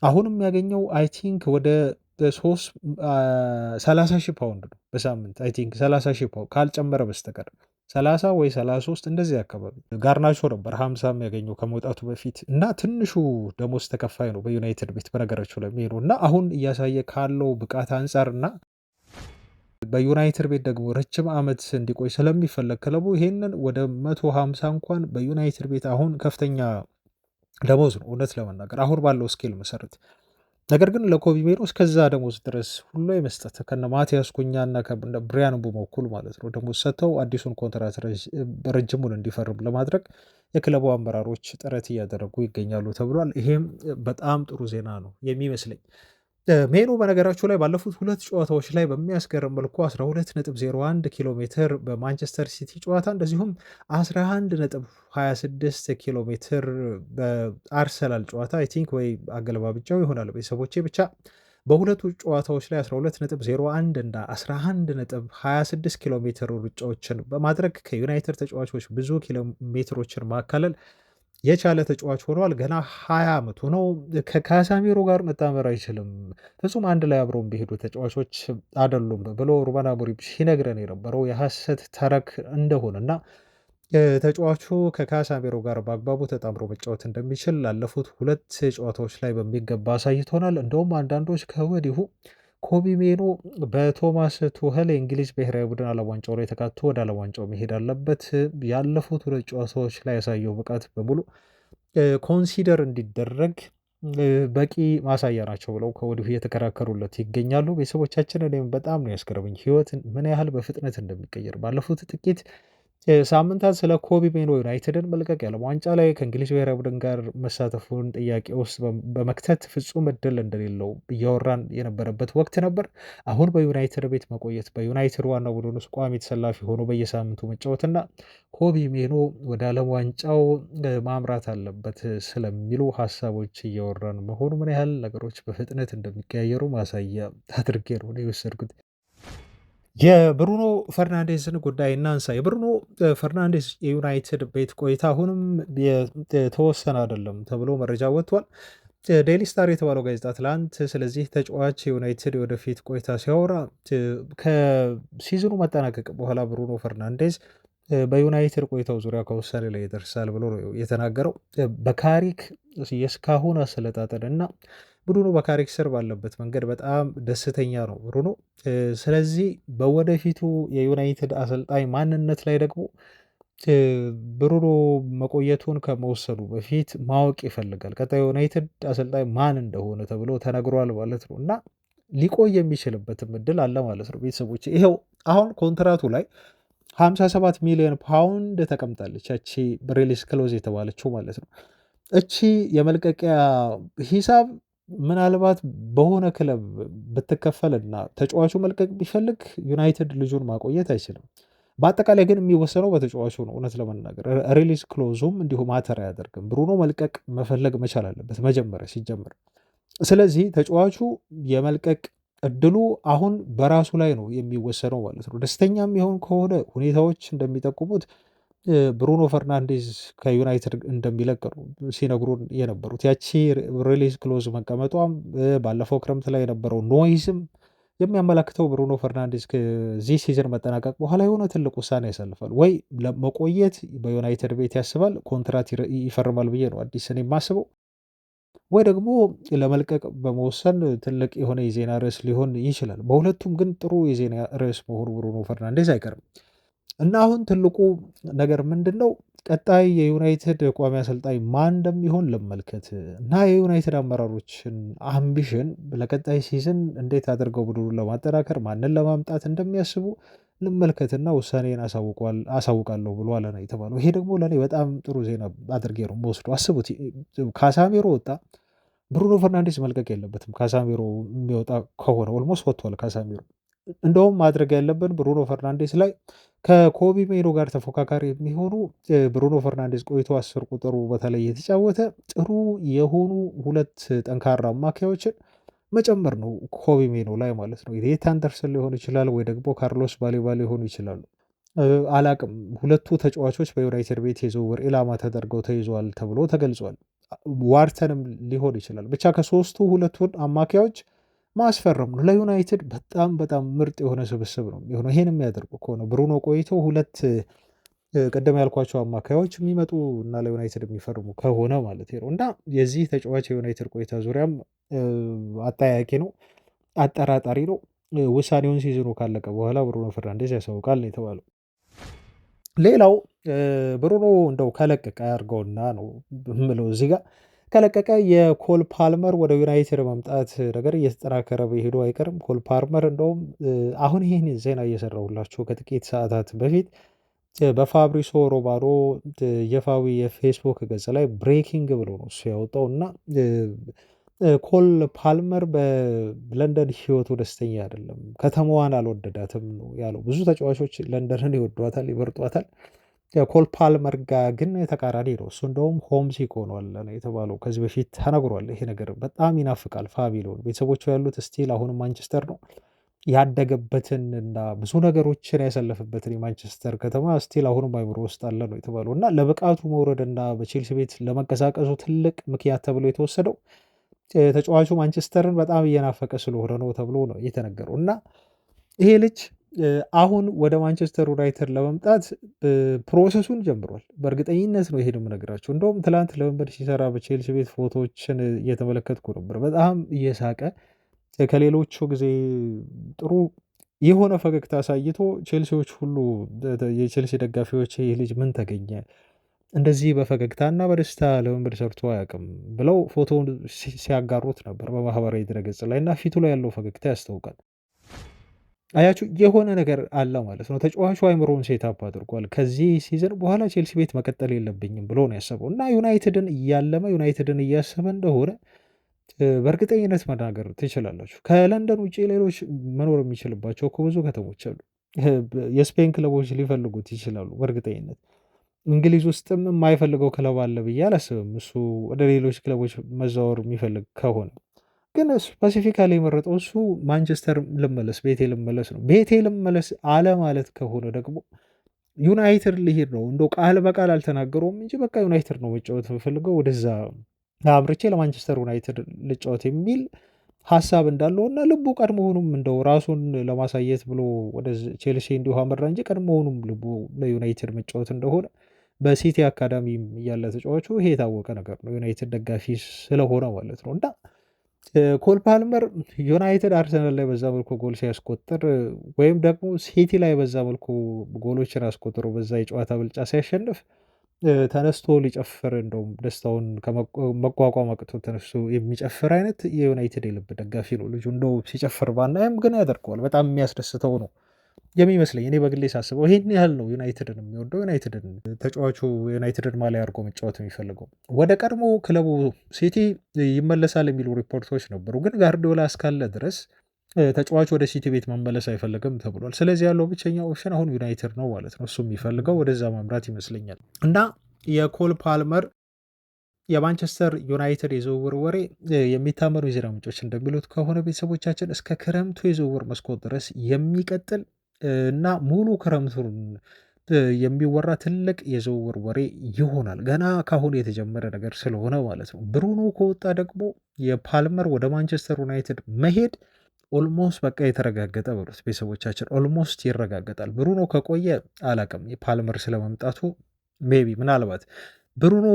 አሁንም ያገኘው አይ ቲንክ ወደ 30 ሺህ ፓውንድ ነው በሳምንት አይ ቲንክ 30 ሺህ ፓውንድ ካልጨመረ በስተቀር 30 ወይ 33 እንደዚህ አካባቢ። ጋርናቾ ነበር 50 የሚያገኘው ከመውጣቱ በፊት እና ትንሹ ደሞዝ ተከፋይ ነው በዩናይትድ ቤት በነገራቸው ላይ የሚሄዱ እና አሁን እያሳየ ካለው ብቃት አንጻር እና በዩናይትድ ቤት ደግሞ ረጅም ዓመት እንዲቆይ ስለሚፈለግ ክለቡ ይሄንን ወደ 150 እንኳን በዩናይትድ ቤት አሁን ከፍተኛ ደሞዝ ነው እውነት ለመናገር አሁን ባለው ስኬል መሰረት። ነገር ግን ለኮቢ ሜኖ እስከዛ ደሞዝ ድረስ ሁሉ የመስጠት ከነ ማቲያስ ኩኛ እና ብሪያን ምቡሞ እኩል ማለት ነው ደሞዝ ሰጥተው አዲሱን ኮንትራት ረጅሙን እንዲፈርም ለማድረግ የክለቡ አመራሮች ጥረት እያደረጉ ይገኛሉ ተብሏል። ይሄም በጣም ጥሩ ዜና ነው የሚመስለኝ። ሜኑ በነገራችሁ ላይ ባለፉት 2 ጨዋታዎች ላይ በሚያስገርም መልኩ 12.01 ኪሎ ሜትር በማንቸስተር ሲቲ ጨዋታ እንደዚሁም 11.26 ኪሎ ሜትር በአርሰናል ጨዋታ አይ ቲንክ ወይ አገለባብጫው ይሆናል ቤተሰቦቼ ብቻ በሁለቱ ጨዋታዎች ላይ 12.01 እና 11.26 ኪሎ ሜትር ሩጫዎችን በማድረግ ከዩናይትድ ተጫዋቾች ብዙ ኪሎ ሜትሮችን ማካለል የቻለ ተጫዋች ሆኗል። ገና 20 ዓመቱ ነው። ከካሳሚሮ ጋር መጣመር አይችልም፣ ፍጹም አንድ ላይ አብረው ቢሄዱ ተጫዋቾች አይደሉም ብሎ ሩበን አሞሪም ሲነግረን የነበረው የሐሰት ተረክ እንደሆነ እና ተጫዋቹ ከካሳሚሮ ጋር በአግባቡ ተጣምሮ መጫወት እንደሚችል ላለፉት 2 ጨዋታዎች ላይ በሚገባ አሳይቶናል። እንደውም አንዳንዶች ከወዲሁ ኮቢ ሜኖ በቶማስ ቱኸል የእንግሊዝ ብሔራዊ ቡድን ዓለም ዋንጫው ላይ ተካቶ ወደ ዓለም ዋንጫው መሄድ አለበት፣ ያለፉት 2 ጨዋታዎች ላይ ያሳየው ብቃት በሙሉ ኮንሲደር እንዲደረግ በቂ ማሳያ ናቸው ብለው ከወዲሁ እየተከራከሩለት ይገኛሉ። ቤተሰቦቻችን እኔም በጣም ነው ያስገረመኝ ህይወት ምን ያህል በፍጥነት እንደሚቀየር ባለፉት ጥቂት ሳምንታት ስለ ኮቢ ሜኖ ዩናይትድን መልቀቅ ያለም ዋንጫ ላይ ከእንግሊዝ ብሔራዊ ቡድን ጋር መሳተፉን ጥያቄ ውስጥ በመክተት ፍጹም እድል እንደሌለው እያወራን የነበረበት ወቅት ነበር። አሁን በዩናይትድ ቤት መቆየት በዩናይትድ ዋና ቡድን ውስጥ ቋሚ ተሰላፊ ሆኖ በየሳምንቱ መጫወትና ኮቢ ሜኖ ወደ ዓለም ዋንጫው ማምራት አለበት ስለሚሉ ሀሳቦች እያወራን መሆኑ ምን ያህል ነገሮች በፍጥነት እንደሚቀያየሩ ማሳያ አድርጌ ነው የወሰድኩት። የብሩኖ ፈርናንዴዝን ጉዳይ እናንሳ። የብሩኖ ፈርናንዴዝ የዩናይትድ ቤት ቆይታ አሁንም የተወሰነ አይደለም ተብሎ መረጃ ወጥቷል። ዴይሊ ስታር የተባለው ጋዜጣ ትላንት ስለዚህ ተጫዋች የዩናይትድ የወደፊት ቆይታ ሲያወራ ከሲዝኑ መጠናቀቅ በኋላ ብሩኖ ፈርናንዴዝ በዩናይትድ ቆይታው ዙሪያ ከውሳኔ ላይ ይደርሳል ብሎ ነው የተናገረው። በካሪክ የእስካሁን አሰለጣጠን እና ብሩኖ በካሪክ ስር ባለበት መንገድ በጣም ደስተኛ ነው ብሩኖ። ስለዚህ በወደፊቱ የዩናይትድ አሰልጣኝ ማንነት ላይ ደግሞ ብሩኖ መቆየቱን ከመወሰዱ በፊት ማወቅ ይፈልጋል። ቀጣይ ዩናይትድ አሰልጣኝ ማን እንደሆነ ተብሎ ተነግሯል ማለት ነው እና ሊቆይ የሚችልበትም እድል አለ ማለት ነው። ቤተሰቦች ይኸው አሁን ኮንትራቱ ላይ 57 ሚሊዮን ፓውንድ ተቀምጣለች ያቺ ሪሊዝ ክሎዝ የተባለችው ማለት ነው። እቺ የመልቀቂያ ሂሳብ ምናልባት በሆነ ክለብ ብትከፈልና ተጫዋቹ መልቀቅ ቢፈልግ ዩናይትድ ልጁን ማቆየት አይችልም። በአጠቃላይ ግን የሚወሰነው በተጫዋቹ ነው። እውነት ለመናገር ሪሊዝ ክሎዙም እንዲሁ ማተር አያደርግም። ብሩኖ መልቀቅ መፈለግ መቻል አለበት መጀመሪያ ሲጀምር። ስለዚህ ተጫዋቹ የመልቀቅ እድሉ አሁን በራሱ ላይ ነው የሚወሰነው ማለት ነው። ደስተኛ የሚሆን ከሆነ ሁኔታዎች እንደሚጠቁሙት ብሩኖ ፈርናንዴዝ ከዩናይትድ እንደሚለቅ ነው ሲነግሩን የነበሩት። ያቺ ሪሊዝ ክሎዝ መቀመጧም ባለፈው ክረምት ላይ የነበረው ኖይዝም የሚያመላክተው ብሩኖ ፈርናንዴዝ ከዚህ ሲዝን መጠናቀቅ በኋላ የሆነ ትልቅ ውሳኔ ያሳልፋል ወይ ለመቆየት በዩናይትድ ቤት ያስባል፣ ኮንትራት ይፈርማል ብዬ ነው አዲስ እኔ የማስበው፣ ወይ ደግሞ ለመልቀቅ በመወሰን ትልቅ የሆነ የዜና ርዕስ ሊሆን ይችላል። በሁለቱም ግን ጥሩ የዜና ርዕስ መሆኑ ብሩኖ ፈርናንዴዝ አይቀርም። እና አሁን ትልቁ ነገር ምንድን ነው? ቀጣይ የዩናይትድ ቋሚ አሰልጣኝ ማን እንደሚሆን ልመልከት እና የዩናይትድ አመራሮችን አምቢሽን ለቀጣይ ሲዝን እንዴት አድርገው ቡድኑን ለማጠናከር ማንን ለማምጣት እንደሚያስቡ ልመልከትና ውሳኔን አሳውቃለሁ ብሏል ነው የተባለው። ይሄ ደግሞ ለእኔ በጣም ጥሩ ዜና አድርጌ ነው የምወስደው። አስቡት፣ ካሳሜሮ ወጣ፣ ብሩኖ ፈርናንዴስ መልቀቅ የለበትም። ካሳሜሮ የሚወጣ ከሆነ ኦልሞስት ወጥቷል ካሳሜሮ። እንደውም ማድረግ ያለብን ብሩኖ ፈርናንዴስ ላይ ከኮቢ ሜይኖ ጋር ተፎካካሪ የሚሆኑ ብሩኖ ፈርናንዴዝ ቆይቶ 10 ቁጥሩ በተለይ የተጫወተ ጥሩ የሆኑ ሁለት ጠንካራ አማካዮችን መጨመር ነው ኮቢ ሜይኖ ላይ ማለት ነው። የት አንደርሰን ሊሆን ይችላል ወይ ደግሞ ካርሎስ ባሌባ ሊሆኑ ይችላሉ። አላቅም። ሁለቱ ተጫዋቾች በዩናይትድ ቤት የዝውውር ኢላማ ተደርገው ተይዘዋል ተብሎ ተገልጿል። ዋርተንም ሊሆን ይችላል። ብቻ ከሶስቱ ሁለቱን አማካዮች ማስፈረም ነው። ለዩናይትድ በጣም በጣም ምርጥ የሆነ ስብስብ ነው የሚሆነው። ይሄን የሚያደርጉ ከሆነ ብሩኖ ቆይቶ ሁለት ቅድም ያልኳቸው አማካዮች የሚመጡ እና ለዩናይትድ የሚፈርሙ ከሆነ ማለት ነው። እና የዚህ ተጫዋች የዩናይትድ ቆይታ ዙሪያም አጠያቂ ነው፣ አጠራጣሪ ነው። ውሳኔውን ሲዝኑ ካለቀ በኋላ ብሩኖ ፈርናንዴዝ ያሳውቃል ነው የተባለው። ሌላው ብሩኖ እንደው ከለቀቀ ያድርገውና ነው የምለው እዚህ ጋር ከለቀቀ የኮል ፓልመር ወደ ዩናይትድ መምጣት ነገር እየተጠናከረ በሄዱ አይቀርም። ኮል ፓልመር እንደውም አሁን ይህን ዜና እየሰራሁላችሁ ከጥቂት ሰዓታት በፊት በፋብሪሶ ሮማኖ ይፋዊ የፌስቡክ ገጽ ላይ ብሬኪንግ ብሎ ነው እሱ ያወጣው እና ኮል ፓልመር በለንደን ህይወቱ ደስተኛ አይደለም፣ ከተማዋን አልወደዳትም ነው ያለው። ብዙ ተጫዋቾች ለንደንን ይወዷታል፣ ይበርጧታል። ኮል ፓልመር ጋር ግን ተቃራኒ ነው። እሱ እንደውም ሆምሲክ ሆኗል ነው የተባለው። ከዚህ በፊት ተነግሯል። ይሄ ነገር በጣም ይናፍቃል ፋቢሎን። ቤተሰቦቹ ያሉት ስቲል አሁንም ማንቸስተር ነው። ያደገበትን እና ብዙ ነገሮችን ያሳለፈበትን የማንቸስተር ከተማ ስቲል አሁንም አይምሮ ውስጥ አለ ነው የተባለው እና ለብቃቱ መውረድ እና በቼልሲ ቤት ለመንቀሳቀሱ ትልቅ ምክንያት ተብሎ የተወሰደው ተጫዋቹ ማንቸስተርን በጣም እየናፈቀ ስለሆነ ነው ተብሎ ነው የተነገረው እና ይሄ ልጅ አሁን ወደ ማንቸስተር ዩናይትድ ለመምጣት ፕሮሰሱን ጀምሯል። በእርግጠኝነት ነው ይሄን የምነግራቸው። እንደውም ትላንት ልምምድ ሲሰራ በቼልሲ ቤት ፎቶዎችን እየተመለከትኩ ነበር። በጣም እየሳቀ ከሌሎቹ ጊዜ ጥሩ የሆነ ፈገግታ አሳይቶ ቼልሲዎች ሁሉ የቼልሲ ደጋፊዎች ይህ ልጅ ምን ተገኘ እንደዚህ በፈገግታና በደስታ ልምምድ ሰርቶ አያውቅም ብለው ፎቶውን ሲያጋሩት ነበር በማህበራዊ ድረገጽ ላይ እና ፊቱ ላይ ያለው ፈገግታ ያስታውቃል። አያችሁ የሆነ ነገር አለ ማለት ነው። ተጫዋቹ አይምሮውን ሴታፕ አድርጓል። ከዚህ ሲዝን በኋላ ቼልሲ ቤት መቀጠል የለብኝም ብሎ ነው ያሰበው እና ዩናይትድን እያለመ ዩናይትድን እያሰበ እንደሆነ በእርግጠኝነት መናገር ትችላላችሁ። ከለንደን ውጭ ሌሎች መኖር የሚችልባቸው ብዙ ከተሞች አሉ። የስፔን ክለቦች ሊፈልጉት ይችላሉ በእርግጠኝነት። እንግሊዝ ውስጥም የማይፈልገው ክለብ አለ ብዬ አላስብም፣ እሱ ወደ ሌሎች ክለቦች መዛወር የሚፈልግ ከሆነ። ግን ስፔሲፊካሊ የመረጠው እሱ ማንቸስተር ልመለስ፣ ቤቴ ልመለስ ነው። ቤቴ ልመለስ አለ ማለት ከሆነ ደግሞ ዩናይትድ ሊሄድ ነው። እንደው ቃል በቃል አልተናገረውም እንጂ በቃ ዩናይትድ ነው መጫወት የምፈልገው፣ ወደዛ አምርቼ ለማንቸስተር ዩናይትድ ልጫወት የሚል ሀሳብ እንዳለው እና ልቡ ቀድሞውኑም እንደው ራሱን ለማሳየት ብሎ ወደ ቼልሲ እንዲሁ አመራ እንጂ ቀድሞውኑም ልቡ ለዩናይትድ መጫወት እንደሆነ በሲቲ አካዳሚ እያለ ተጫዋቹ ይሄ የታወቀ ነገር ነው። ዩናይትድ ደጋፊ ስለሆነ ማለት ነው። እና ኮል ፓልመር ዩናይትድ አርሰናል ላይ በዛ መልኩ ጎል ሲያስቆጥር ወይም ደግሞ ሲቲ ላይ በዛ መልኩ ጎሎችን አስቆጥሮ በዛ የጨዋታ ብልጫ ሲያሸንፍ ተነስቶ ሊጨፍር እንደውም ደስታውን መቋቋም አቅቶ ተነስቶ የሚጨፍር አይነት የዩናይትድ የልብ ደጋፊ ነው ልጁ። እንደው ሲጨፍር ባናየም ግን ያደርገዋል። በጣም የሚያስደስተው ነው የሚመስለኝ። እኔ በግሌ ሳስበው ይሄን ያህል ነው ዩናይትድን የሚወደው። ዩናይትድን ተጫዋቹ ዩናይትድን ማሊያ አድርጎ መጫወት የሚፈልገው። ወደ ቀድሞ ክለቡ ሲቲ ይመለሳል የሚሉ ሪፖርቶች ነበሩ፣ ግን ጋርዲዮላ እስካለ ድረስ ተጫዋቹ ወደ ሲቲ ቤት መመለስ አይፈልግም ተብሏል። ስለዚህ ያለው ብቸኛ ኦፕሽን አሁን ዩናይትድ ነው ማለት ነው። እሱ የሚፈልገው ወደዛ ማምራት ይመስለኛል። እና የኮል ፓልመር የማንቸስተር ዩናይትድ የዝውውር ወሬ የሚታመኑ የዜና ምንጮች እንደሚሉት ከሆነ ቤተሰቦቻችን እስከ ክረምቱ የዝውውር መስኮት ድረስ የሚቀጥል እና ሙሉ ክረምቱን የሚወራ ትልቅ የዝውውር ወሬ ይሆናል። ገና ካሁን የተጀመረ ነገር ስለሆነ ማለት ነው። ብሩኖ ከወጣ ደግሞ የፓልመር ወደ ማንቸስተር ዩናይትድ መሄድ ኦልሞስት በቃ የተረጋገጠ በሉት ቤተሰቦቻችን፣ ኦልሞስት ይረጋገጣል። ብሩኖ ከቆየ አላቅም የፓልመር ስለመምጣቱ ሜቢ ምናልባት ብሩኖ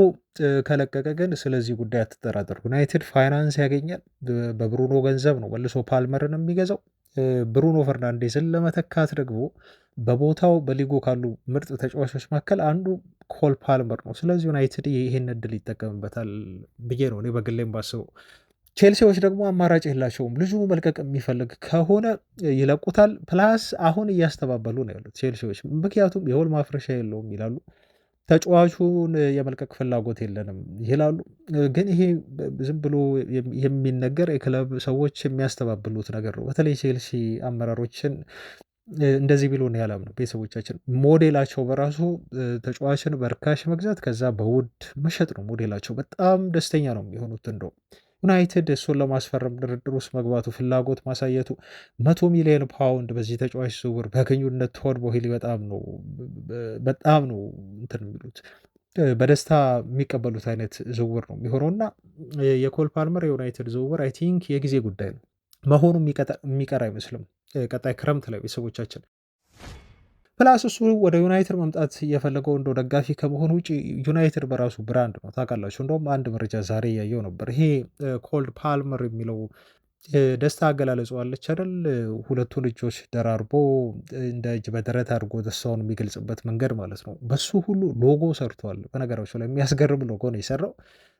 ከለቀቀ ግን ስለዚህ ጉዳይ አትጠራጠሩ። ዩናይትድ ፋይናንስ ያገኛል። በብሩኖ ገንዘብ ነው መልሶ ፓልመርን የሚገዛው። ብሩኖ ፈርናንዴዝን ለመተካት ደግሞ በቦታው በሊጉ ካሉ ምርጥ ተጫዋቾች መካከል አንዱ ኮል ፓልመር ነው። ስለዚህ ዩናይትድ ይህን እድል ይጠቀምበታል ብዬ ነው እኔ በግሌም ባስበው። ቼልሲዎች ደግሞ አማራጭ የላቸውም። ልጁ መልቀቅ የሚፈልግ ከሆነ ይለቁታል። ፕላስ አሁን እያስተባበሉ ነው ያሉት ቼልሲዎች፣ ምክንያቱም የውል ማፍረሻ የለውም ይላሉ። ተጫዋቹን የመልቀቅ ፍላጎት የለንም ይላሉ። ግን ይሄ ዝም ብሎ የሚነገር የክለብ ሰዎች የሚያስተባብሉት ነገር ነው። በተለይ ቼልሲ አመራሮችን እንደዚህ ቢሉ እኔ አላምንም። ቤተሰቦቻችን ሞዴላቸው በራሱ ተጫዋችን በርካሽ መግዛት ከዛ በውድ መሸጥ ነው ሞዴላቸው። በጣም ደስተኛ ነው የሚሆኑት። እንደውም ዩናይትድ እሱን ለማስፈረም ድርድር ውስጥ መግባቱ ፍላጎት ማሳየቱ 100 ሚሊዮን ፓውንድ በዚህ ተጫዋች ዝውውር በግንኙነት ቶድ ቦሄሊ በጣም ነው እንትን የሚሉት በደስታ የሚቀበሉት አይነት ዝውውር ነው የሚሆነው እና የኮል ፓልመር የዩናይትድ ዝውውር አይ ቲንክ የጊዜ ጉዳይ ነው መሆኑ የሚቀር አይመስልም። ቀጣይ ክረምት ላይ ቤተሰቦቻችን ፕላስ እሱ ወደ ዩናይትድ መምጣት እየፈለገው እንደው ደጋፊ ከመሆኑ ውጭ ዩናይትድ በራሱ ብራንድ ነው ታውቃላችሁ። እንደውም አንድ መረጃ ዛሬ እያየው ነበር። ይሄ ኮልድ ፓልመር የሚለው ደስታ አገላለጹ አለች አይደል? ሁለቱን እጆች ደራርቦ እንደ እጅ በደረት አድርጎ ደስታውን የሚገልጽበት መንገድ ማለት ነው። በሱ ሁሉ ሎጎ ሰርቷል። በነገራችሁ ላይ የሚያስገርም ሎጎ ነው የሰራው።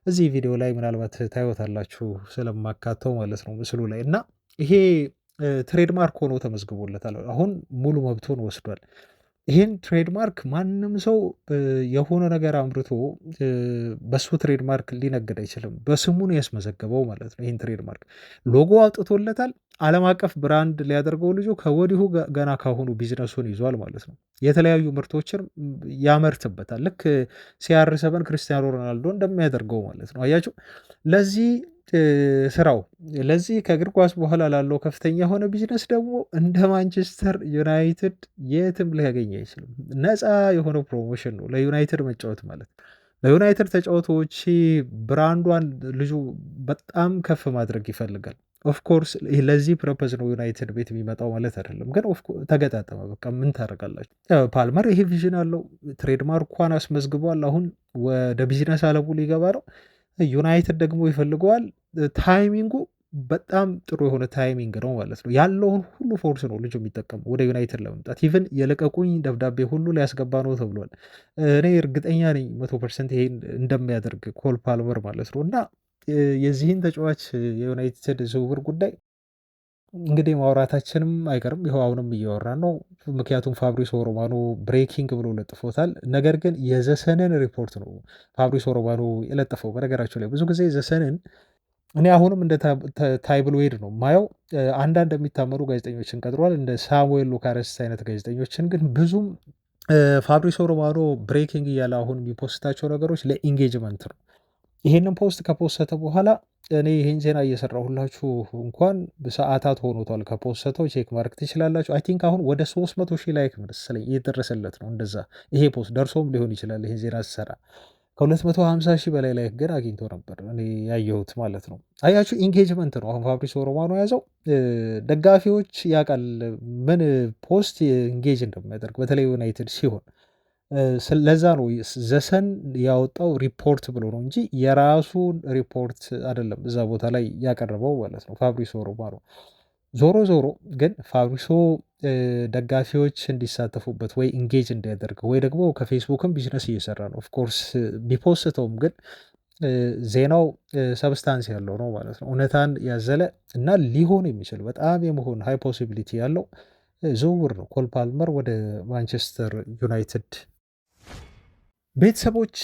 እዚህ ቪዲዮ ላይ ምናልባት ታዩታላችሁ ስለማካተው ማለት ነው ምስሉ ላይ እና ይሄ ትሬድማርክ ሆኖ ተመዝግቦለታል። አሁን ሙሉ መብቱን ወስዷል። ይህን ትሬድማርክ ማንም ሰው የሆነ ነገር አምርቶ በሱ ትሬድማርክ ሊነግድ አይችልም። በስሙን ያስመዘገበው ማለት ነው። ይህን ትሬድማርክ ሎጎ አውጥቶለታል። ዓለም አቀፍ ብራንድ ሊያደርገው ልጁ ከወዲሁ ገና ካሁኑ ቢዝነሱን ይዟል ማለት ነው። የተለያዩ ምርቶችን ያመርትበታል። ልክ CR7 ክርስቲያኖ ሮናልዶ እንደሚያደርገው ማለት ነው። አያችሁ ለዚህ ስራው ለዚህ ከእግር ኳስ በኋላ ላለው ከፍተኛ የሆነ ቢዝነስ ደግሞ እንደ ማንቸስተር ዩናይትድ የትም ሊያገኝ አይችልም። ነፃ የሆነ ፕሮሞሽን ነው ለዩናይትድ መጫወት ማለት። ለዩናይትድ ተጫዋቾች ብራንዷን ልጁ በጣም ከፍ ማድረግ ይፈልጋል። ኦፍኮርስ ለዚህ ፕረፐዝ ነው ዩናይትድ ቤት የሚመጣው ማለት አይደለም፣ ግን ተገጣጠመ። በቃ ምን ታደርጋላችሁ? ፓልመር ይሄ ቪዥን አለው። ትሬድማርኳን አስመዝግቧል። አሁን ወደ ቢዝነስ አለሙ ሊገባ ነው። ዩናይትድ ደግሞ ይፈልገዋል። ታይሚንጉ በጣም ጥሩ የሆነ ታይሚንግ ነው ማለት ነው። ያለውን ሁሉ ፎርስ ነው ልጁ የሚጠቀመው ወደ ዩናይትድ ለመምጣት። ኢቨን የለቀቁኝ ደብዳቤ ሁሉ ሊያስገባ ነው ተብሏል። እኔ እርግጠኛ ነኝ 100% ይሄን እንደሚያደርግ ኮል ፓልመር ማለት ነው። እና የዚህን ተጫዋች የዩናይትድ ዝውውር ጉዳይ እንግዲህ ማውራታችንም አይቀርም። ይኸው አሁንም እያወራን ነው። ምክንያቱም ፋብሪሶ ሮማኖ ብሬኪንግ ብሎ ለጥፎታል። ነገር ግን የዘሰንን ሪፖርት ነው ፋብሪሶ ሮማኖ የለጠፈው። በነገራቸው ላይ ብዙ ጊዜ ዘሰንን እኔ አሁንም እንደ ታይብሎይድ ነው ማየው። አንዳንድ የሚታመኑ ጋዜጠኞችን ቀጥሯል፣ እንደ ሳሙኤል ሉካረስ አይነት ጋዜጠኞችን። ግን ብዙም ፋብሪሶ ሮማኖ ብሬኪንግ እያለ አሁን የሚፖስታቸው ነገሮች ለኢንጌጅመንት ነው። ይሄንን ፖስት ከፖስተ በኋላ እኔ ይህን ዜና እየሰራሁላችሁ እንኳን ሰዓታት ሆኖቷል ከፖስተው፣ ቼክ ማድረግ ትችላላችሁ። አይ ቲንክ አሁን ወደ 300,000 ላይክ መሰለኝ እየደረሰለት ነው። እንደዛ ይሄ ፖስት ደርሶም ሊሆን ይችላል። ይሄን ዜና ስሰራ ከ250,000 በላይ ላይክ ግን አግኝቶ ነበር እኔ ያየሁት ማለት ነው። አያችሁ ኢንጌጅመንት ነው አሁን ፋብሪሶ ሮማኖ የያዘው። ደጋፊዎች ያውቃል ምን ፖስት ኢንጌጅ እንደሚያደርግ በተለይ ዩናይትድ ሲሆን ለዛ ነው ዘሰን ያወጣው ሪፖርት ብሎ ነው እንጂ የራሱን ሪፖርት አይደለም እዛ ቦታ ላይ ያቀረበው ማለት ነው ፋብሪሶ ሮማኖ። ዞሮ ዞሮ ግን ፋብሪሶ ደጋፊዎች እንዲሳተፉበት ወይ ኢንጌጅ እንዲያደርግ ወይ ደግሞ ከፌስቡክም ቢዝነስ እየሰራ ነው። ኦፍኮርስ ቢፖስተውም ግን ዜናው ሰብስታንስ ያለው ነው ማለት ነው። እውነታን ያዘለ እና ሊሆን የሚችል በጣም የመሆን ሃይ ፖሲቢሊቲ ያለው ዝውውር ነው ኮል ፓልመር ወደ ማንቸስተር ዩናይትድ። ቤተሰቦች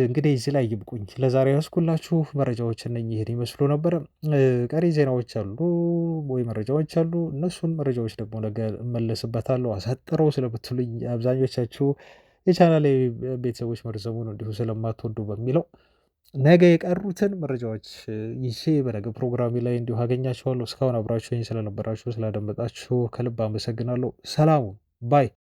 እንግዲህ እዚህ ላይ ይብቁኝ። ለዛሬ ያስኩላችሁ መረጃዎች እነኚህ ይሄን ይመስሉ ነበር። ቀሪ ዜናዎች አሉ ወይ መረጃዎች አሉ። እነሱን መረጃዎች ደግሞ ነገ እመለስበታለሁ። አሳጥረው ስለምትሉኝ አብዛኞቻችሁ የቻናሌ ቤተሰቦች መርዘሙን እንዲሁ ስለማትወዱ በሚለው ነገ የቀሩትን መረጃዎች ይዤ በነገ ፕሮግራሚ ላይ እንዲሁ አገኛችኋለሁ። እስካሁን አብራችሁኝ ስለነበራችሁ ስላደመጣችሁ ከልብ አመሰግናለሁ። ሰላሙ ባይ